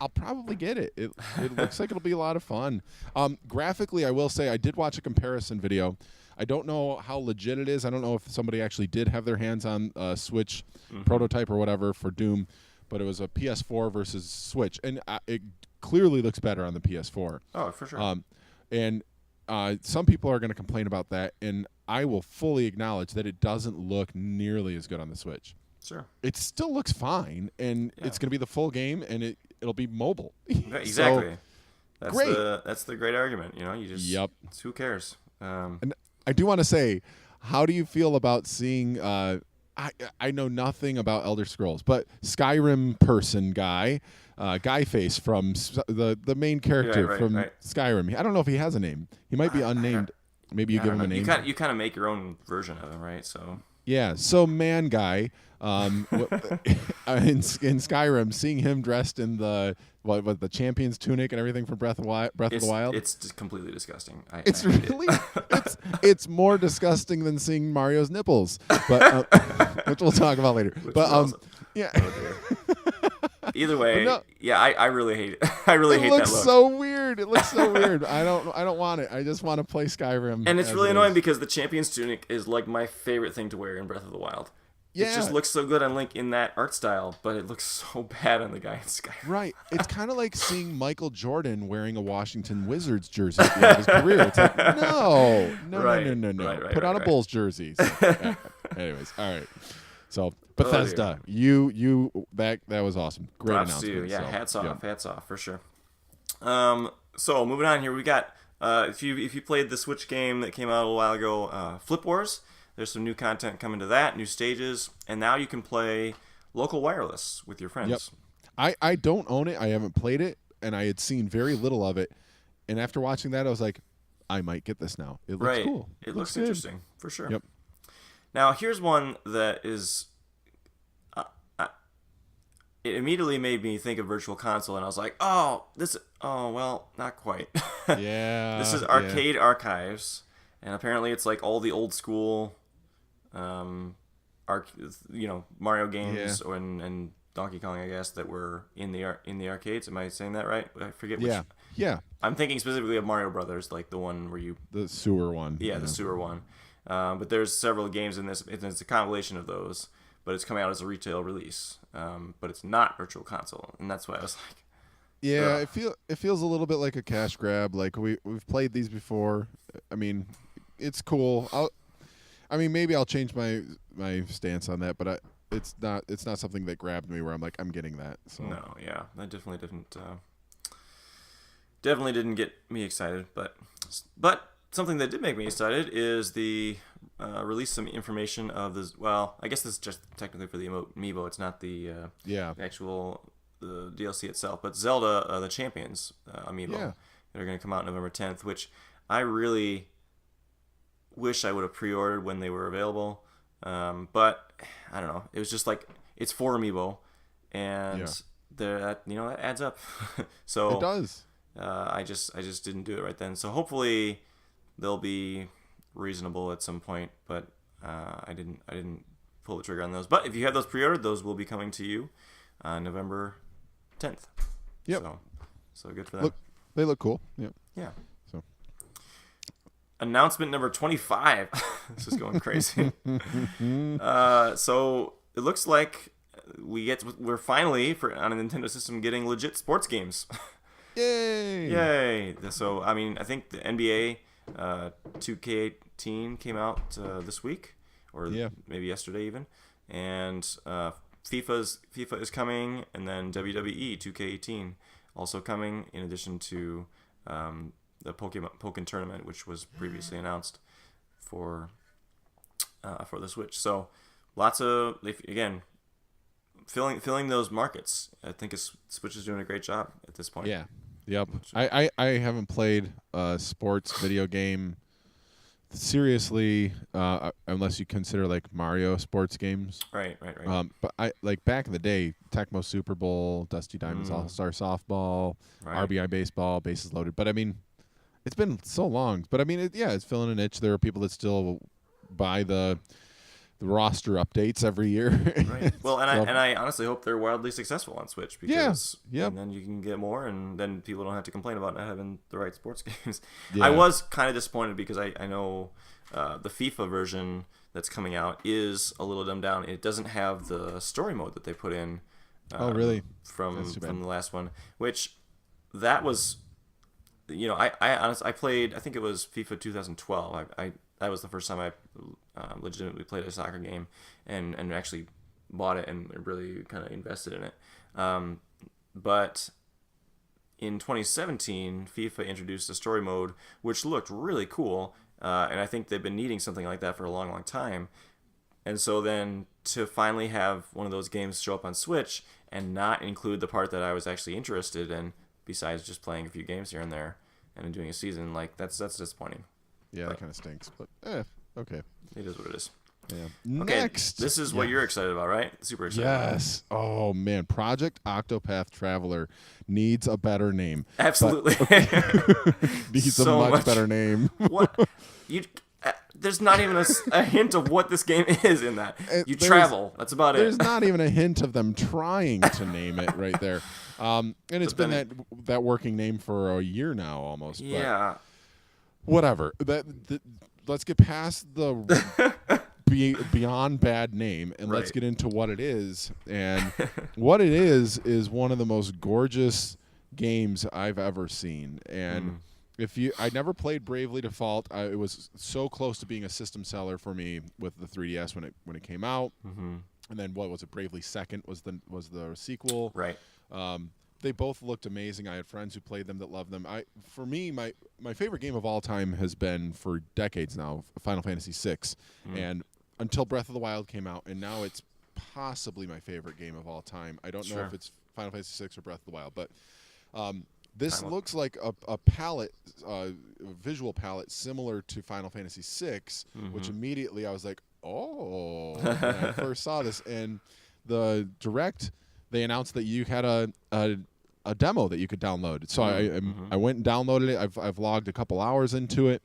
I'll probably get it. It looks like it'll be a lot of fun. Graphically, I will say I did watch a comparison video. I don't know how legit it is. I don't know if somebody actually did have their hands on a Switch prototype or whatever for Doom. but it was a PS4 versus Switch, and it clearly looks better on the PS4. Oh, for sure. And some people are going to complain about that, and I will fully acknowledge that it doesn't look nearly as good on the Switch. Sure. It still looks fine, and it's going to be the full game, and it'll be mobile. Exactly. So, great. That's the great argument. You just who cares? And I do want to say, how do you feel about seeing? I know nothing about Elder Scrolls, but Skyrim person guy face from the main character from Skyrim. I don't know if he has a name. He might be unnamed. Maybe you give him a name. You kind of make your own version of him, right? So yeah. So man guy, in Skyrim, seeing him dressed in the champion's tunic and everything from Breath of the Wild. It's just completely disgusting. It's more disgusting than seeing Mario's nipples, but which we'll talk about later. Yeah. Either way, I really hate it. I really hate that look. It looks so weird. It looks so weird. I don't want it. I just want to play Skyrim. And it's really annoying because the champion's tunic is like my favorite thing to wear in Breath of the Wild. Yeah. It just looks so good on Link in that art style, but it looks so bad on the guy in Skyrim. Right. It's kind of like seeing Michael Jordan wearing a Washington Wizards jersey at the end of his career. It's like, no. Right, Put on a Bulls jersey. So, anyways, all right. So Bethesda, that was awesome. Great Props announcement. To you. Yeah, hats off for sure. So moving on here, we got if you played the Switch game that came out a little while ago, Flip Wars. There's some new content coming to that, new stages, and now you can play local wireless with your friends. Yep. I don't own it. I haven't played it, and I had seen very little of it. And after watching that, I was like, I might get this now. It looks cool. It looks interesting, for sure. Yep. Now, here's one that is... it immediately made me think of Virtual Console, and I was like, well, not quite. Yeah. This is Arcade Archives, and apparently it's like all the old school... Mario games and Donkey Kong, I guess, that were in the arcades. Am I saying that right? I forget which. Yeah. I'm thinking specifically of Mario Brothers, like the one where the sewer one. Yeah, the sewer one. But there's several games in this. It's a compilation of those, but it's coming out as a retail release. But it's not Virtual Console, and that's why I was like. Yeah, it feels a little bit like a cash grab. Like we've played these before. I mean, it's cool. Maybe I'll change my stance on that, but it's not something that grabbed me where I'm like, I'm getting that. So. No, yeah, that definitely didn't get me excited. But something that did make me excited is the release some information of this. Well, I guess this is just technically for the amiibo. It's not the actual the DLC itself, but Zelda the Champions amiibo that are going to come out November 10th, which I really wish I would have pre-ordered when they were available, but I don't know. It was just like it's 4 amiibo, and that adds up. So it does. I just didn't do it right then. So hopefully they'll be reasonable at some point, but I didn't pull the trigger on those. But if you have those pre-ordered, those will be coming to you on November 10th. Yep. So good for them. They look cool. Yep. Yeah. Announcement number 25. This is going crazy. So it looks like we're finally on a Nintendo system getting legit sports games. Yay! So I think the NBA 2K18 came out this week, or maybe yesterday even, and FIFA is coming, and then WWE 2K18 also coming, in addition to the Pokken tournament, which was previously announced for the Switch. So lots of, again, filling those markets. I think Switch is doing a great job at this point. Yeah. Yep. I haven't played a sports video game seriously, unless you consider like Mario sports games. Right. But I like back in the day, Tecmo Super Bowl, Dusty Diamonds All-Star Softball, RBI Baseball, Bases Loaded. But I mean, it's been so long. But I mean, it's filling a niche. There are people that still buy the roster updates every year. Right. Well, and I honestly hope they're wildly successful on Switch, because and then you can get more, and then people don't have to complain about not having the right sports games. I was kind of disappointed because I know the FIFA version that's coming out is a little dumbed down. It doesn't have the story mode that they put in Oh, really? From That's too bad. the last one, which that was, I honestly I played. I think it was FIFA 2012. I that was the first time I legitimately played a soccer game and actually bought it and really kind of invested in it. But in 2017, FIFA introduced a story mode which looked really cool, and I think they've been needing something like that for a long, long time. And so then to finally have one of those games show up on Switch and not include the part that I was actually interested in, besides just playing a few games here and there and doing a season, like that's disappointing. Yeah, But that kind of stinks. But okay. it is what it is. Yeah. Okay, Next, this is what you're excited about, right? Super excited. About. Yes. Oh man, Project Octopath Traveler needs a better name. Absolutely. Needs So a much much. better name. What you? There's not even a hint of what this game is in that. You There's- travel. That's about it. There's not even a hint of them trying to name it right there. And it's But been then that working name for a year now almost. But Yeah. whatever. Let's get past the beyond bad name and let's Right. get into what it is. And what it is one of the most gorgeous games I've ever seen. And I never played Bravely Default. It was so close to being a system seller for me with the 3DS when it came out. Mm-hmm. And then what was it? Bravely Second was the sequel. Right. They both looked amazing. I had friends who played them that loved them. For me, my favorite game of all time has been for decades now Final Fantasy VI, and until Breath of the Wild came out, and now it's possibly my favorite game of all time. I don't know if it's Final Fantasy VI or Breath of the Wild, but this looks like a palette, visual palette similar to Final Fantasy VI, which immediately I was like, oh, when I first saw this. And the Direct, they announced that you had a demo that you could download. So I went and downloaded it. I've logged a couple hours into it.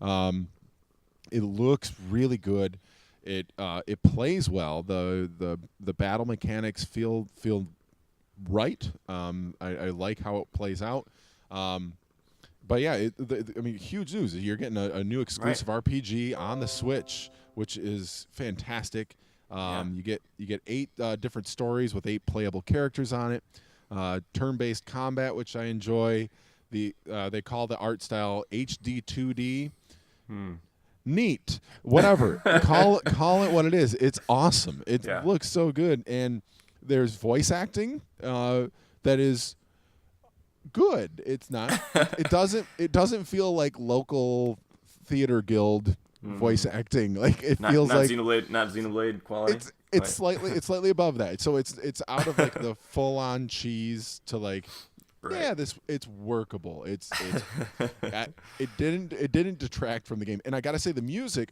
It looks really good. It plays well. The battle mechanics feel right. I like how it plays out. But yeah, I mean, huge news. You're getting a new exclusive RPG on the Switch, which is fantastic. You get 8 different stories with 8 playable characters on it. Turn-based combat, which I enjoy. They call the art style HD 2D. Neat. Whatever. call it what it is. It's awesome. It looks so good, and there's voice acting that is good. It's not. It doesn't feel like local theater guild voice acting. Like it feels not like Xenoblade quality. It's slightly above that. So it's out of like the full on cheese to like it's workable. It didn't detract from the game. And I gotta say the music,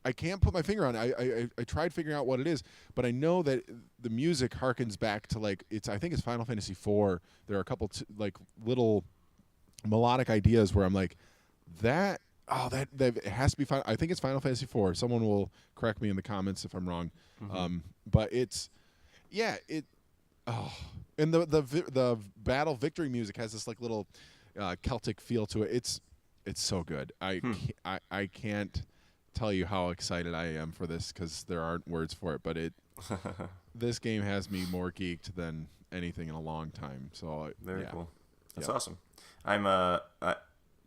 I can't put my finger on it. I tried figuring out what it is, but I know that the music harkens back to like I think it's Final Fantasy IV. There are a couple like little melodic ideas where I'm like that it has to be Final. I think it's Final Fantasy IV. Someone will correct me in the comments if I'm wrong. But and the battle victory music has this like little Celtic feel to it. It's so good. I can't tell you how excited I am for this because there aren't words for it. But this game has me more geeked than anything in a long time. So very cool. That's awesome. I'm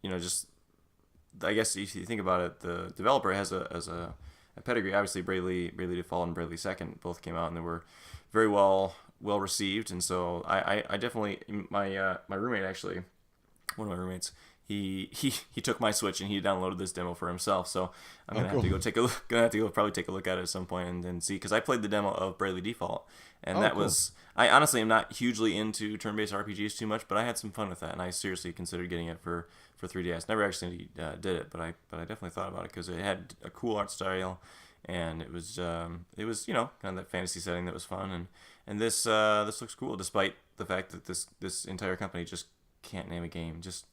just. I guess if you think about it, the developer has a pedigree. Obviously, Bravely Default and Bravely Second both came out and they were very well received. And so I definitely my roommate actually, one of my roommates, he took my Switch and he downloaded this demo for himself. So I'm gonna have to go take a look. Probably take a look at it at some point and see, because I played the demo of Bravely Default and was. I honestly am not hugely into turn-based RPGs too much, but I had some fun with that, and I seriously considered getting it for 3DS. Never actually did it, but I definitely thought about it because it had a cool art style, and it was kind of that fantasy setting that was fun, and this looks cool despite the fact that this entire company just can't name a game. Just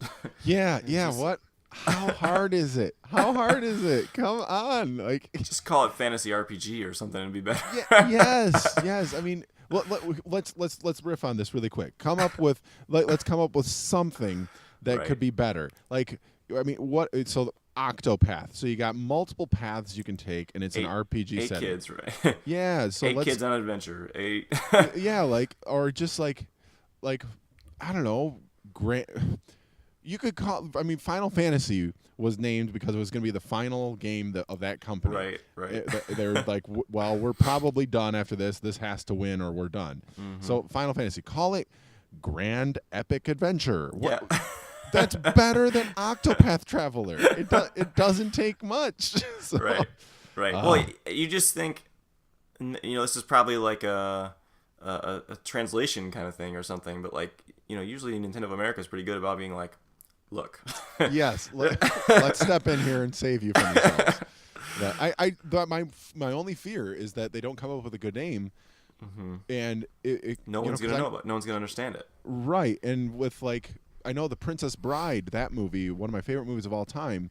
what? How hard is it? How hard is it? Come on, like just call it fantasy RPG or something and be better. Yes. I mean. Let's riff on this really quick. Let's come up with something that could be better. Like, I mean, what? So Octopath. So you got multiple paths you can take, and it's an RPG eight setting. kids, right? Yeah, so Eight let's kids on an adventure. Eight. yeah, or just like I don't know, you could call. I mean, Final Fantasy was named because it was going to be the final game of that company. Right. They're like, well, we're probably done after this. This has to win, or we're done. Mm-hmm. So Final Fantasy, call it Grand Epic Adventure. Yeah. That's better than Octopath Traveler. It doesn't take much. So, Right. Well, you just think, this is probably like a translation kind of thing or something, but like, usually Nintendo of America is pretty good about being like, look. Yes, let's step in here and save you from yourselves. But my only fear is that they don't come up with a good name, and no one's gonna know about it. No one's gonna understand it. Right, and with I know The Princess Bride, that movie, one of my favorite movies of all time.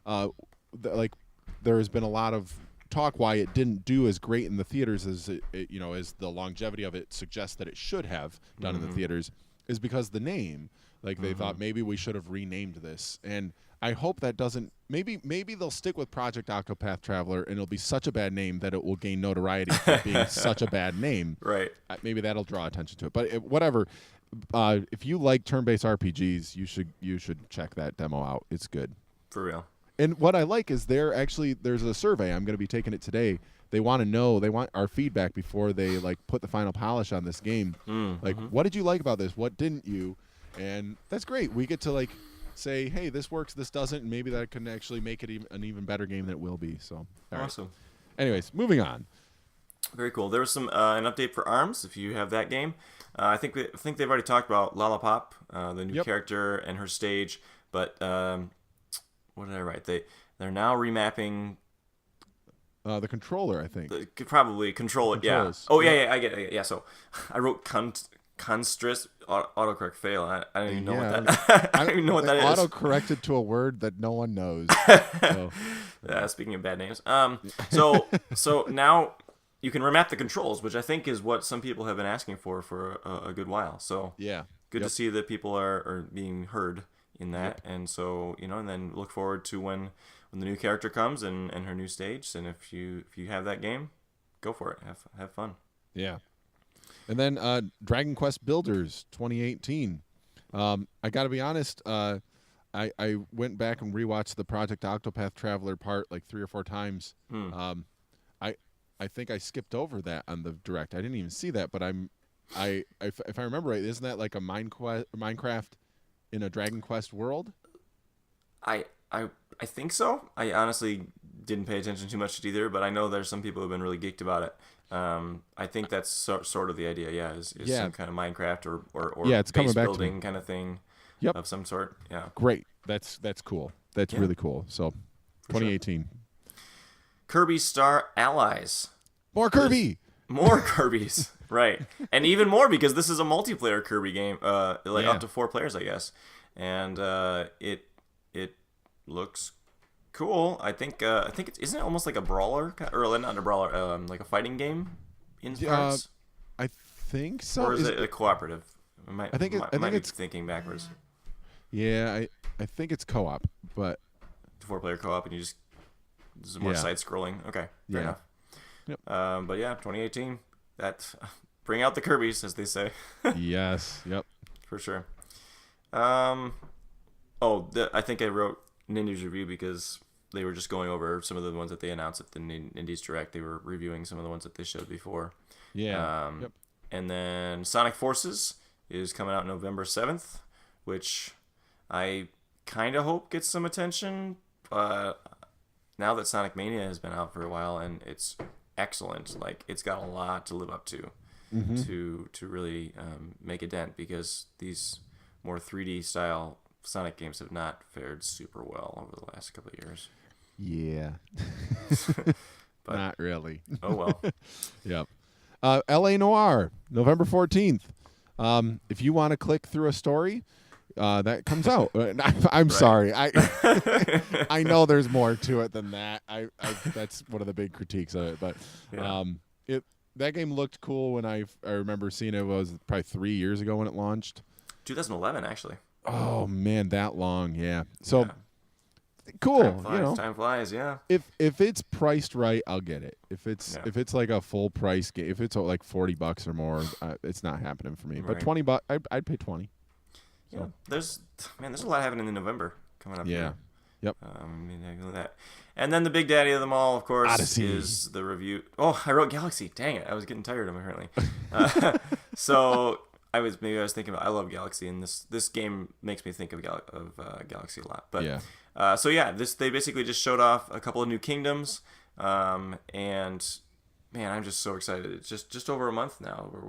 There has been a lot of talk why it didn't do as great in the theaters as as the longevity of it suggests that it should have done in the theaters, is because the name. They thought maybe we should have renamed this, and I hope that doesn't. Maybe they'll stick with Project Octopath Traveler, and it'll be such a bad name that it will gain notoriety for being such a bad name. Right. Maybe that'll draw attention to it. But whatever. If you like turn-based RPGs, you should check that demo out. It's good. For real. And what I like is there's a survey. I'm going to be taking it today. They want our feedback before they put the final polish on this game. What did you like about this? What didn't you? And that's great. We get to say, hey, this works, this doesn't, and maybe that can actually make it an even better game than it will be. So awesome. Right. Anyways, moving on. Very cool. There was an update for ARMS if you have that game. I think they've already talked about Lollipop, the new character and her stage. But what did I write? They're now remapping the controller. I think probably controller. Yeah. Oh yeah, I get it. Yeah. So I wrote constress autocorrect fail. I don't even know what that. I don't even know what that is. Auto-corrected to a word that no one knows. So. Speaking of bad names, so now you can remap the controls, which I think is what some people have been asking for a good while. So yeah, good to see that people are being heard in that, and so and then look forward to when the new character comes and her new stage. And if you have that game, go for it. Have fun. Yeah. And then Dragon Quest Builders 2018. I got to be honest. I went back and rewatched the Project Octopath Traveler part 3 or 4 times. I think I skipped over that on the direct. I didn't even see that, but if I remember right, isn't that like a Minecraft in a Dragon Quest world? I think so. I honestly didn't pay attention too much either, but I know there's some people who've been really geeked about it. I think that's sort of the idea. Yeah, is some kind of Minecraft or it's base building kind of thing. Yep. Of some sort. Yeah. Great. That's cool. That's really cool. So, 2018. Sure. Kirby Star Allies. More Kirby. More Kirby's. Right. And even more because this is a multiplayer Kirby game. Up to 4 players, I guess. And it looks cool. I think isn't it almost like a brawler or not a brawler, like a fighting game in parts? I think so. Or is it a cooperative? I think it's thinking backwards. Yeah, I think it's co-op, but 4-player co-op, and this is more side scrolling. Okay, fair enough. Yep. But yeah, 2018. Bring out the Kirby's, as they say. Yes. Yep. For sure. I think I wrote Ninja's review because they were just going over some of the ones that they announced at the Indies Direct. They were reviewing some of the ones that they showed before. Yeah. Yep. And then Sonic Forces is coming out November 7th, which I kind of hope gets some attention. Now that Sonic Mania has been out for a while and it's excellent, it's got a lot to live up to to really make a dent, because these more 3D style Sonic games have not fared super well over the last couple of years. Yeah. But, not really. Oh, well. Yep. L.A. Noire, November 14th. If you want to click through a story, that comes out. I'm sorry. I know there's more to it than that. That's one of the big critiques of it. But that game looked cool when I remember seeing it. Was probably 3 years ago when it launched. 2011, actually. Oh man, that long. Yeah. So cool. Time flies. You know, Time flies. Yeah. if it's priced right, I'll get it. Yeah. If it's like a full price game, if it's like $40 or more, it's not happening for me. But Right. $20, I'd pay 20. Yeah. So. There's a lot happening in November coming up. Yeah. Here. Yep. That. And then the big daddy of them all, of course, Odyssey. is the review. Oh, I wrote Galaxy. Dang it. I was getting tired of them, apparently. So I was thinking about, I love Galaxy, and this game makes me think of Galaxy a lot. But Yeah. they basically just showed off a couple of new kingdoms, and man, I'm just so excited. It's just over a month now. We're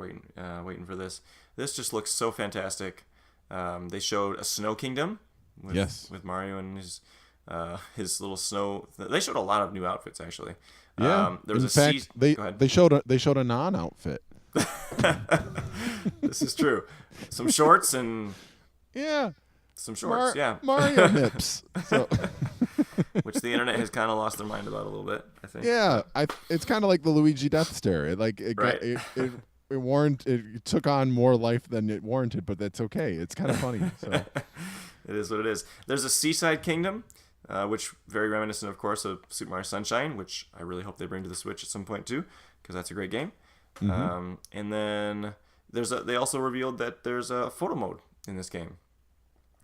waiting for this. This just looks so fantastic. They showed a snow kingdom with Mario and his little snow. They showed a lot of new outfits, actually. Yeah. There was In fact, they showed a non-outfit. This is true. Some shorts and Yeah. some shorts. Mario nips. So. Which the internet has kind of lost their mind about a little bit, I think. Yeah, it's kind of like the Luigi death stare. It took on more life than it warranted, but that's okay. It's kind of funny. So. It is what it is. There's a Seaside Kingdom, which very reminiscent, of course, of Super Mario Sunshine, which I really hope they bring to the Switch at some point too, because that's a great game. Mm-hmm. And then they also revealed that there's a photo mode in this game.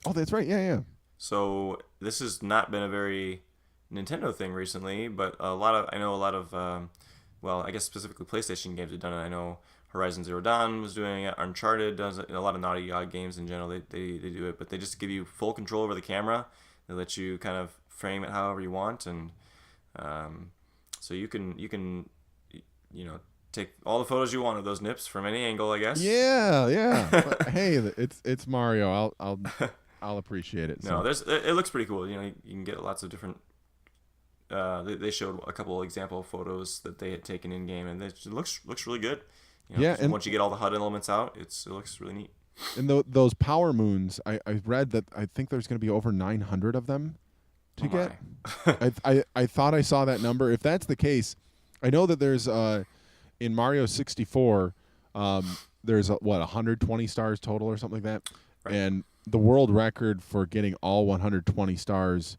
Oh, that's right. Yeah. So this has not been a very Nintendo thing recently, but I know a lot of I guess specifically PlayStation games have done it. I know Horizon Zero Dawn was doing it. Uncharted does it. A lot of Naughty Dog games in general, they do it, but they just give you full control over the camera. They let you kind of frame it however you want, and so you can take all the photos you want of those nips from any angle, I guess. Yeah. But, hey, it's Mario. I'll appreciate it. No, it looks pretty cool. You can get lots of different. They showed a couple example photos that they had taken in game, and it looks really good. And once you get all the HUD elements out, it looks really neat. And those power moons, I read that I think there's going to be over 900 of them to get. I thought I saw that number. If that's the case, I know that there's in Mario 64, there's 120 stars total or something like that, right. And the world record for getting all 120 stars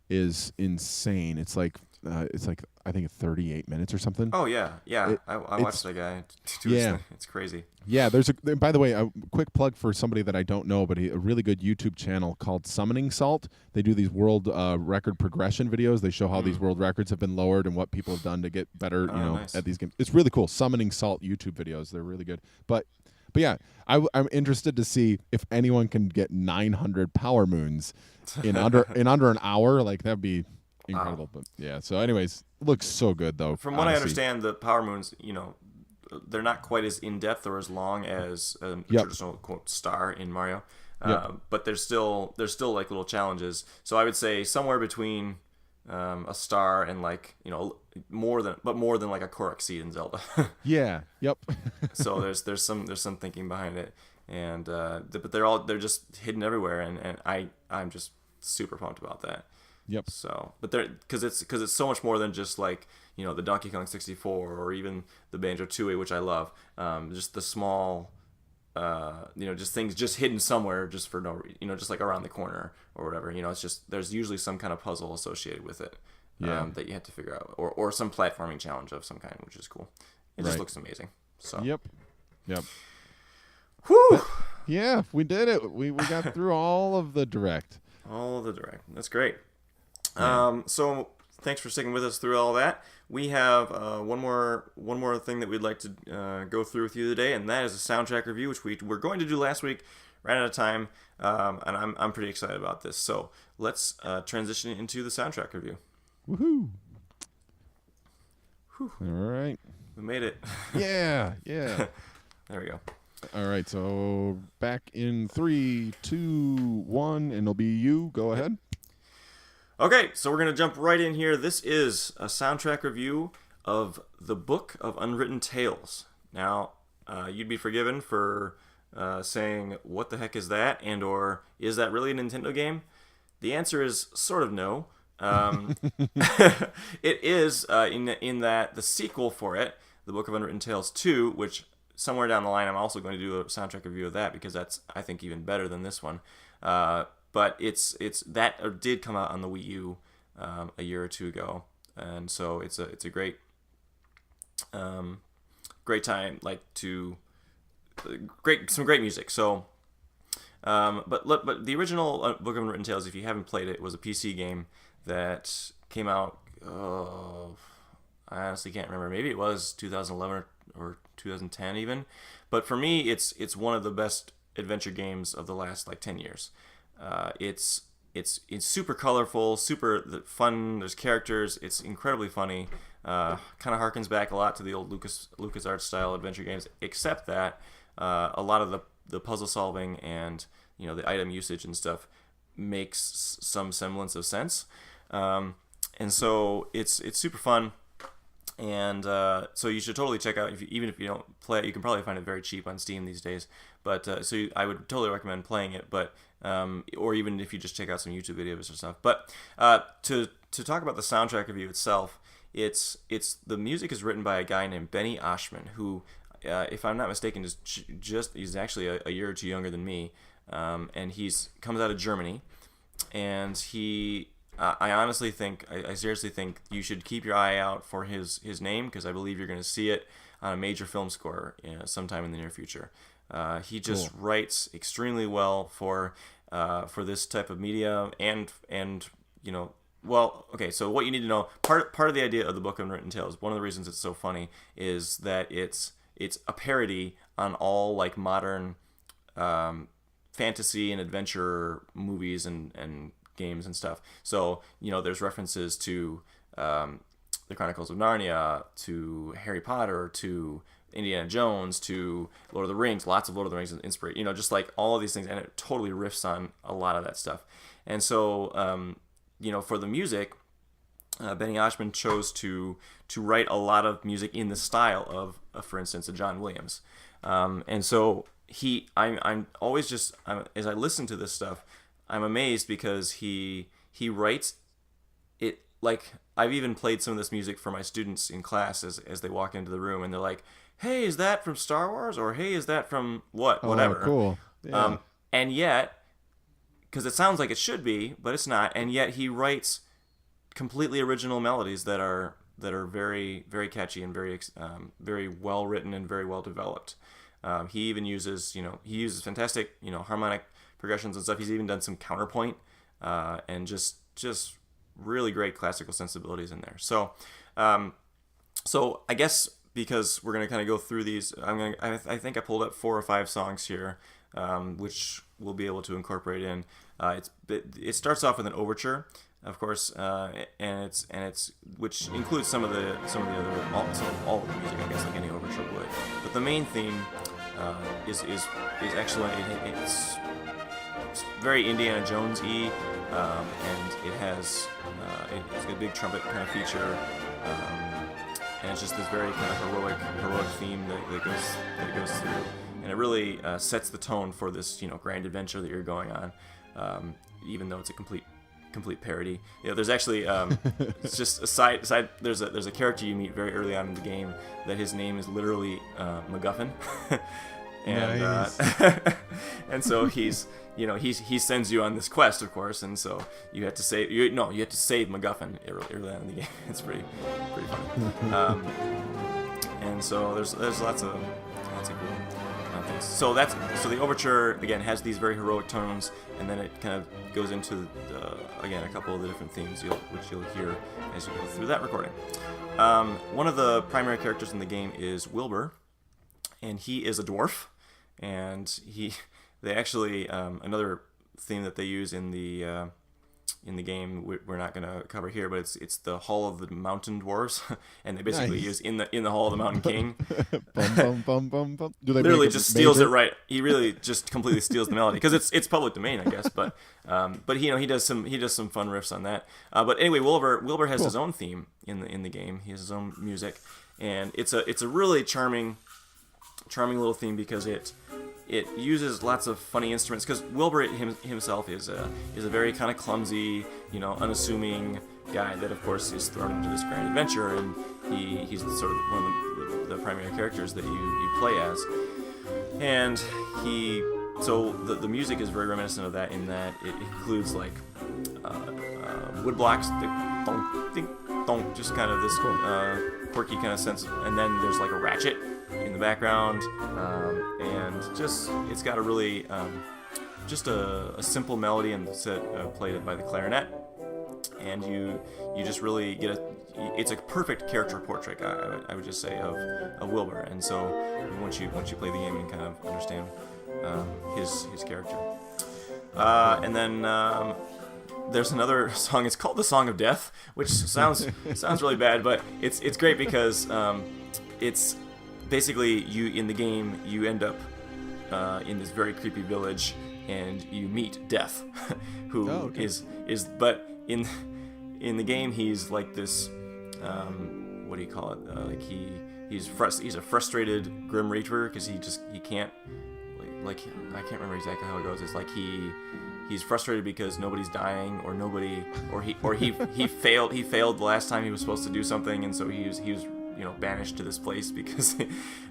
is insane. It's like I think 38 minutes or something. Oh yeah. I watched that guy. It's crazy. Yeah, by the way, a quick plug for somebody that I don't know, but a really good YouTube channel called Summoning Salt. They do these world record progression videos. They show how these world records have been lowered and what people have done to get better, nice. at these games. It's really cool. Summoning Salt YouTube videos. They're really good. But yeah, I'm interested to see if anyone can get 900 power moons in under an hour. Like that'd be incredible. Wow. But yeah. So, anyways, looks so good though. From what I understand, the power moons, they're not quite as in depth or as long as a traditional quote star in Mario. But there's still like little challenges. So I would say somewhere between a star and like more than like a Korok seed in Zelda. Yeah. Yep. So there's some thinking behind it, and but they're just hidden everywhere, and I'm just super pumped about that. Yep. So, but because it's so much more than just like the Donkey Kong 64 or even the Banjo-Tooie, which I love. Just the small, just things just hidden somewhere, just for no reason, just like around the corner or whatever. It's just there's usually some kind of puzzle associated with it. That you have to figure out, or some platforming challenge of some kind, which is cool. It just looks amazing. So. Yep. Whew. Yeah, we did it. We got through all of the Direct. All of the Direct. That's great. Yeah. So thanks for sticking with us through all that. We have one more thing that we'd like to go through with you today, and that is a soundtrack review, which we were going to do last week. Ran out of time, and I'm pretty excited about this. So let's transition into the soundtrack review. Woohoo! All right. We made it. Yeah. There we go. All right, so back in 3, 2, 1, and it'll be you. Go ahead. Okay, so we're going to jump right in here. This is a soundtrack review of the Book of Unwritten Tales. Now, you'd be forgiven for saying, what the heck is that? And or, is that really a Nintendo game? The answer is sort of no. It is in that the sequel for it, the Book of Unwritten Tales 2, which somewhere down the line I'm also going to do a soundtrack review of that because that's, I think, even better than this one. But it's that did come out on the Wii U a year or two ago, and so it's a great great time, like to some great music. So, but the original Book of Unwritten Tales, if you haven't played it, was a PC game that came out. I honestly can't remember. Maybe it was 2011 or 2010 even. But for me, it's one of the best adventure games of the last like 10 years. It's super colorful, super fun. There's characters. It's incredibly funny. Kind of harkens back a lot to the old LucasArts style adventure games, except that a lot of the puzzle solving and the item usage and stuff makes some semblance of sense. And so it's super fun. And so you should totally check out, even if you don't play it, you can probably find it very cheap on Steam these days. But I would totally recommend playing it, but or even if you just check out some YouTube videos or stuff. But to talk about the soundtrack review itself, it's the music is written by a guy named Benny Oschmann, who, if I'm not mistaken, he's actually a year or two younger than me, and comes out of Germany, and he. I honestly think, I seriously think you should keep your eye out for his name, because I believe you're going to see it on a major film score sometime in the near future. He just writes extremely well for this type of media, and well, okay. So what you need to know, part of the idea of the Book of Unwritten Tales, one of the reasons it's so funny, is that it's a parody on all like modern fantasy and adventure movies and games and stuff. So there's references to the Chronicles of Narnia, to Harry Potter, to Indiana Jones, to Lord of the Rings. Lots of Lord of the Rings inspiration. Just like all of these things, and it totally riffs on a lot of that stuff. And so for the music, Benny Oschmann chose to write a lot of music in the style of for instance, a John Williams. And so I'm always as I listen to this stuff, I'm amazed because he writes it like, I've even played some of this music for my students in class as they walk into the room, and they're like, "Hey, is that from Star Wars?" or "Hey, is that from whatever?" Oh, cool. Yeah. And yet, because it sounds like it should be, but it's not, and yet he writes completely original melodies that are very, very catchy and very very well written and very well developed. He even uses fantastic harmonic progressions and stuff. He's even done some counterpoint and just really great classical sensibilities in there. So so I guess because we're gonna kind of go through these, I think I pulled up 4 or 5 songs here, which we'll be able to incorporate in. It starts off with an overture, of course, and it's which includes some of all of the music, I guess, like any overture would. But the main theme is actually it's very Indiana Jones-y, and it has it's a big trumpet kind of feature, and it's just this very kind of heroic theme that goes through, and it really sets the tone for this grand adventure that you're going on, even though it's a complete parody. There's actually it's just a side. There's a character you meet very early on in the game that his name is literally MacGuffin, and nice. And so he sends you on this quest, of course, and so you have to save MacGuffin early on in the game. It's pretty funny. And so there's lots of cool things. So the overture again has these very heroic tones, and then it kind of goes into again a couple of the different themes which you'll hear as you go through that recording. One of the primary characters in the game is Wilbur, and he is a dwarf, and they actually another theme that they use in the game we're not going to cover here, but it's the Hall of the Mountain Dwarves, and they basically use in the Hall of the Mountain King. Bum, bum, bum, bum. Do they literally just steals it right. He really just completely steals the melody because it's public domain, I guess. But he does some fun riffs on that. But anyway, Wilbur has his own theme in the game. He has his own music, and it's a really charming little theme because it uses lots of funny instruments, because Wilbur himself is a very kind of clumsy, unassuming guy that of course is thrown into this grand adventure, and he's sort of one of the primary characters that you play as, and so the music is very reminiscent of that, in that it includes like wood blocks. Don't just kind of this quirky kind of sense. And then there's like a ratchet in the background, and just it's got a really just a simple melody and played by the clarinet, and you just really get it's a perfect character portrait, I would just say, of Wilbur. And so once you play the game, you can kind of understand his character. And then there's another song. It's called "The Song of Death," which sounds really bad, but it's great because it's basically in the game you end up in this very creepy village and you meet Death, who is but in the game he's like this what do you call it? Like he's a frustrated Grim Reaper because he can't like I can't remember exactly how it goes. It's like he's frustrated because nobody's dying or he failed the last time he was supposed to do something, and so he was banished to this place because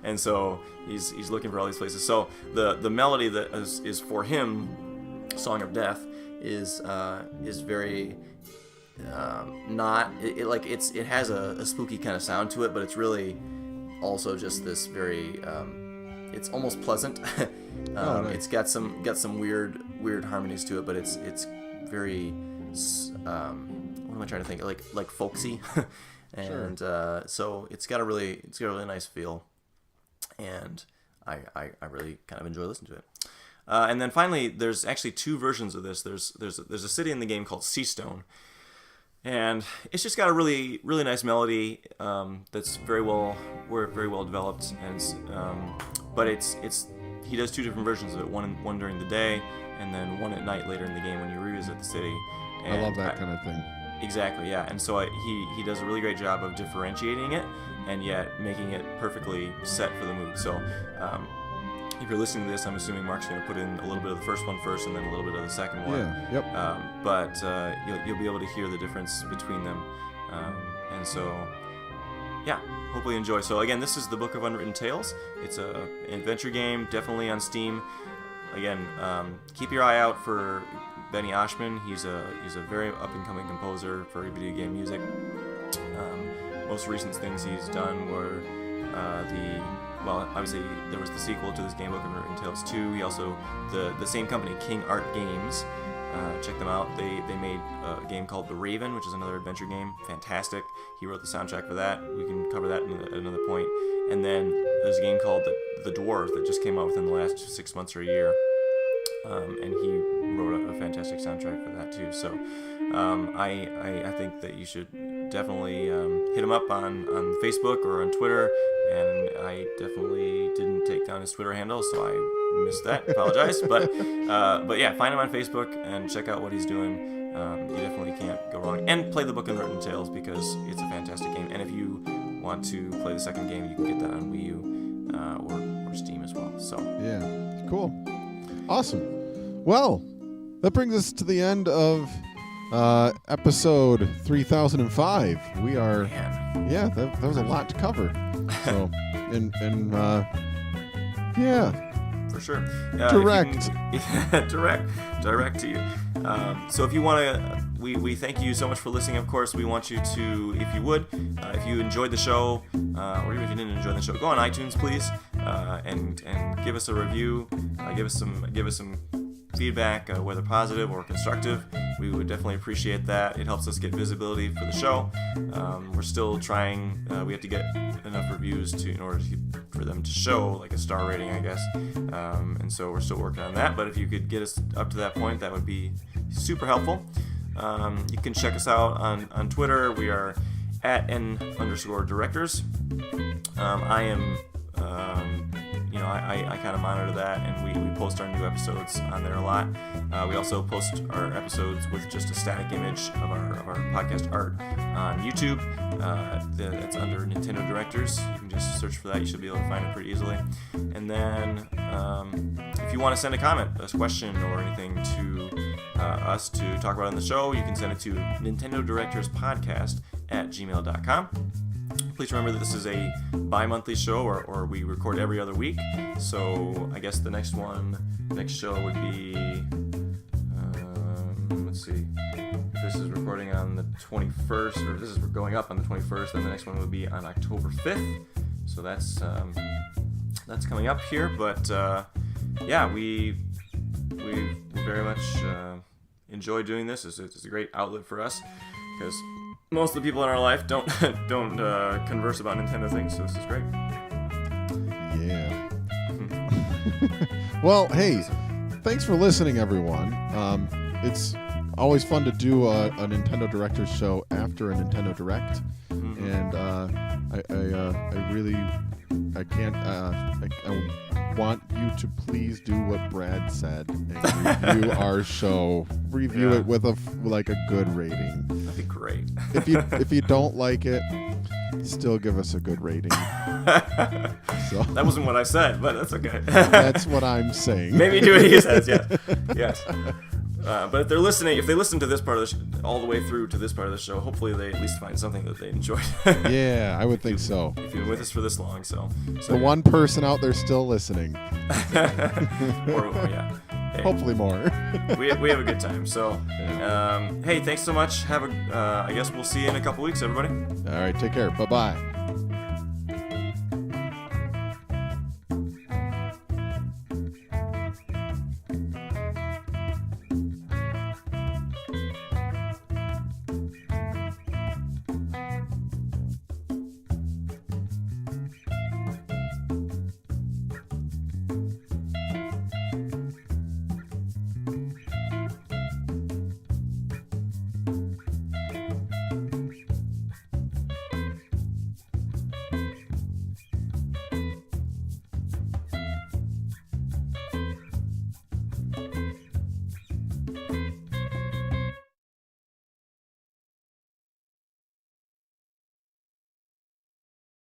and so he's looking for all these places. So the melody that is for him, Song of Death, is very not it has a spooky kind of sound to it, but it's really also just this very it's almost pleasant. Nice. It's got some weird harmonies to it, but it's very what am I trying to think, like folksy. And sure. So it's got a really nice feel, and I really kind of enjoy listening to it. And then finally, there's actually two versions of this. There's a city in the game called Seastone, and it's just got a really nice melody that's very well developed. And but it's he does two different versions of it. One during the day, and then one at night later in the game when you revisit the city. And I love that kind of thing. Exactly, yeah. And so he does a really great job of differentiating it and yet making it perfectly set for the mood. So if you're listening to this, I'm assuming Mark's going to put in a little bit of the first one first and then a little bit of the second one. Yeah, yep. But you'll be able to hear the difference between them. And so, yeah, hopefully you enjoy. So again, this is the Book of Unwritten Tales. It's an adventure game, definitely on Steam. Again, keep your eye out for Benny Oschmann. He's a very up-and-coming composer for video game music. Most recent things he's done were obviously there was the sequel to this game, Book of Unwritten Tales 2. He also, the same company, King Art Games, check them out. They made a game called The Raven, which is another adventure game. Fantastic. He wrote the soundtrack for that. We can cover that at another point. And then there's a game called The Dwarves that just came out within the last 6 months or a year. And he wrote a fantastic soundtrack for that too. So I think that you should definitely hit him up on Facebook or on Twitter. And I definitely didn't take down his Twitter handle, so I missed that. Apologize. But yeah, find him on Facebook and check out what he's doing. You definitely can't go wrong. And play the Book of Unwritten Tales because it's a fantastic game. And if you want to play the second game, you can get that on Wii U or Steam as well. So yeah, cool. Awesome. Well, that brings us to the end of episode 3005. We are, yeah, that was a lot to cover. So, and yeah, for sure. Direct to you. So if you want to, we thank you so much for listening. Of course, we want you to, if you would, if you enjoyed the show, or even if you didn't enjoy the show, go on iTunes, please, and give us a review. Give us some feedback, whether positive or constructive. We would definitely appreciate that. It helps us get visibility for the show. We're still trying. We have to get enough reviews in order for them to show like a star rating, I guess. And so we're still working on that. But if you could get us up to that point, that would be super helpful. You can check us out on Twitter. We are at @N_directors. I am. I kind of monitor that, and we post our new episodes on there a lot. We also post our episodes with just a static image of our podcast art on YouTube. That's under Nintendo Directors. You can just search for that. You should be able to find it pretty easily. And then if you want to send a comment, a question, or anything to us to talk about on the show, you can send it to nintendodirectorspodcast@gmail.com. Please remember that this is a bi-monthly show, or we record every other week. So I guess the next show would be, let's see, if this is recorded recording on the 21st, or this is going up on the 21st, and the next one will be on October 5th. So that's coming up here. But yeah, we very much enjoy doing this. It's a great outlet for us because most of the people in our life don't converse about Nintendo things. So this is great. Yeah. Well, hey, thanks for listening, everyone. It's always fun to do a Nintendo Director's show after a Nintendo Direct, and I want you to please do what Brad said and review our show. Review it with a good rating. That'd be great. If you don't like it, still give us a good rating. So that wasn't what I said, but that's okay. That's what I'm saying. Maybe do what he says. Yes. But if they listen to this part of the all the way through to this part of the show, hopefully they at least find something that they enjoyed. Yeah, I would think so. If you've been with us for this long, so the one person out there still listening. Yeah. Hey, hopefully more. we have a good time. So, hey, thanks so much. I guess we'll see you in a couple weeks, everybody. All right, take care. Bye-bye.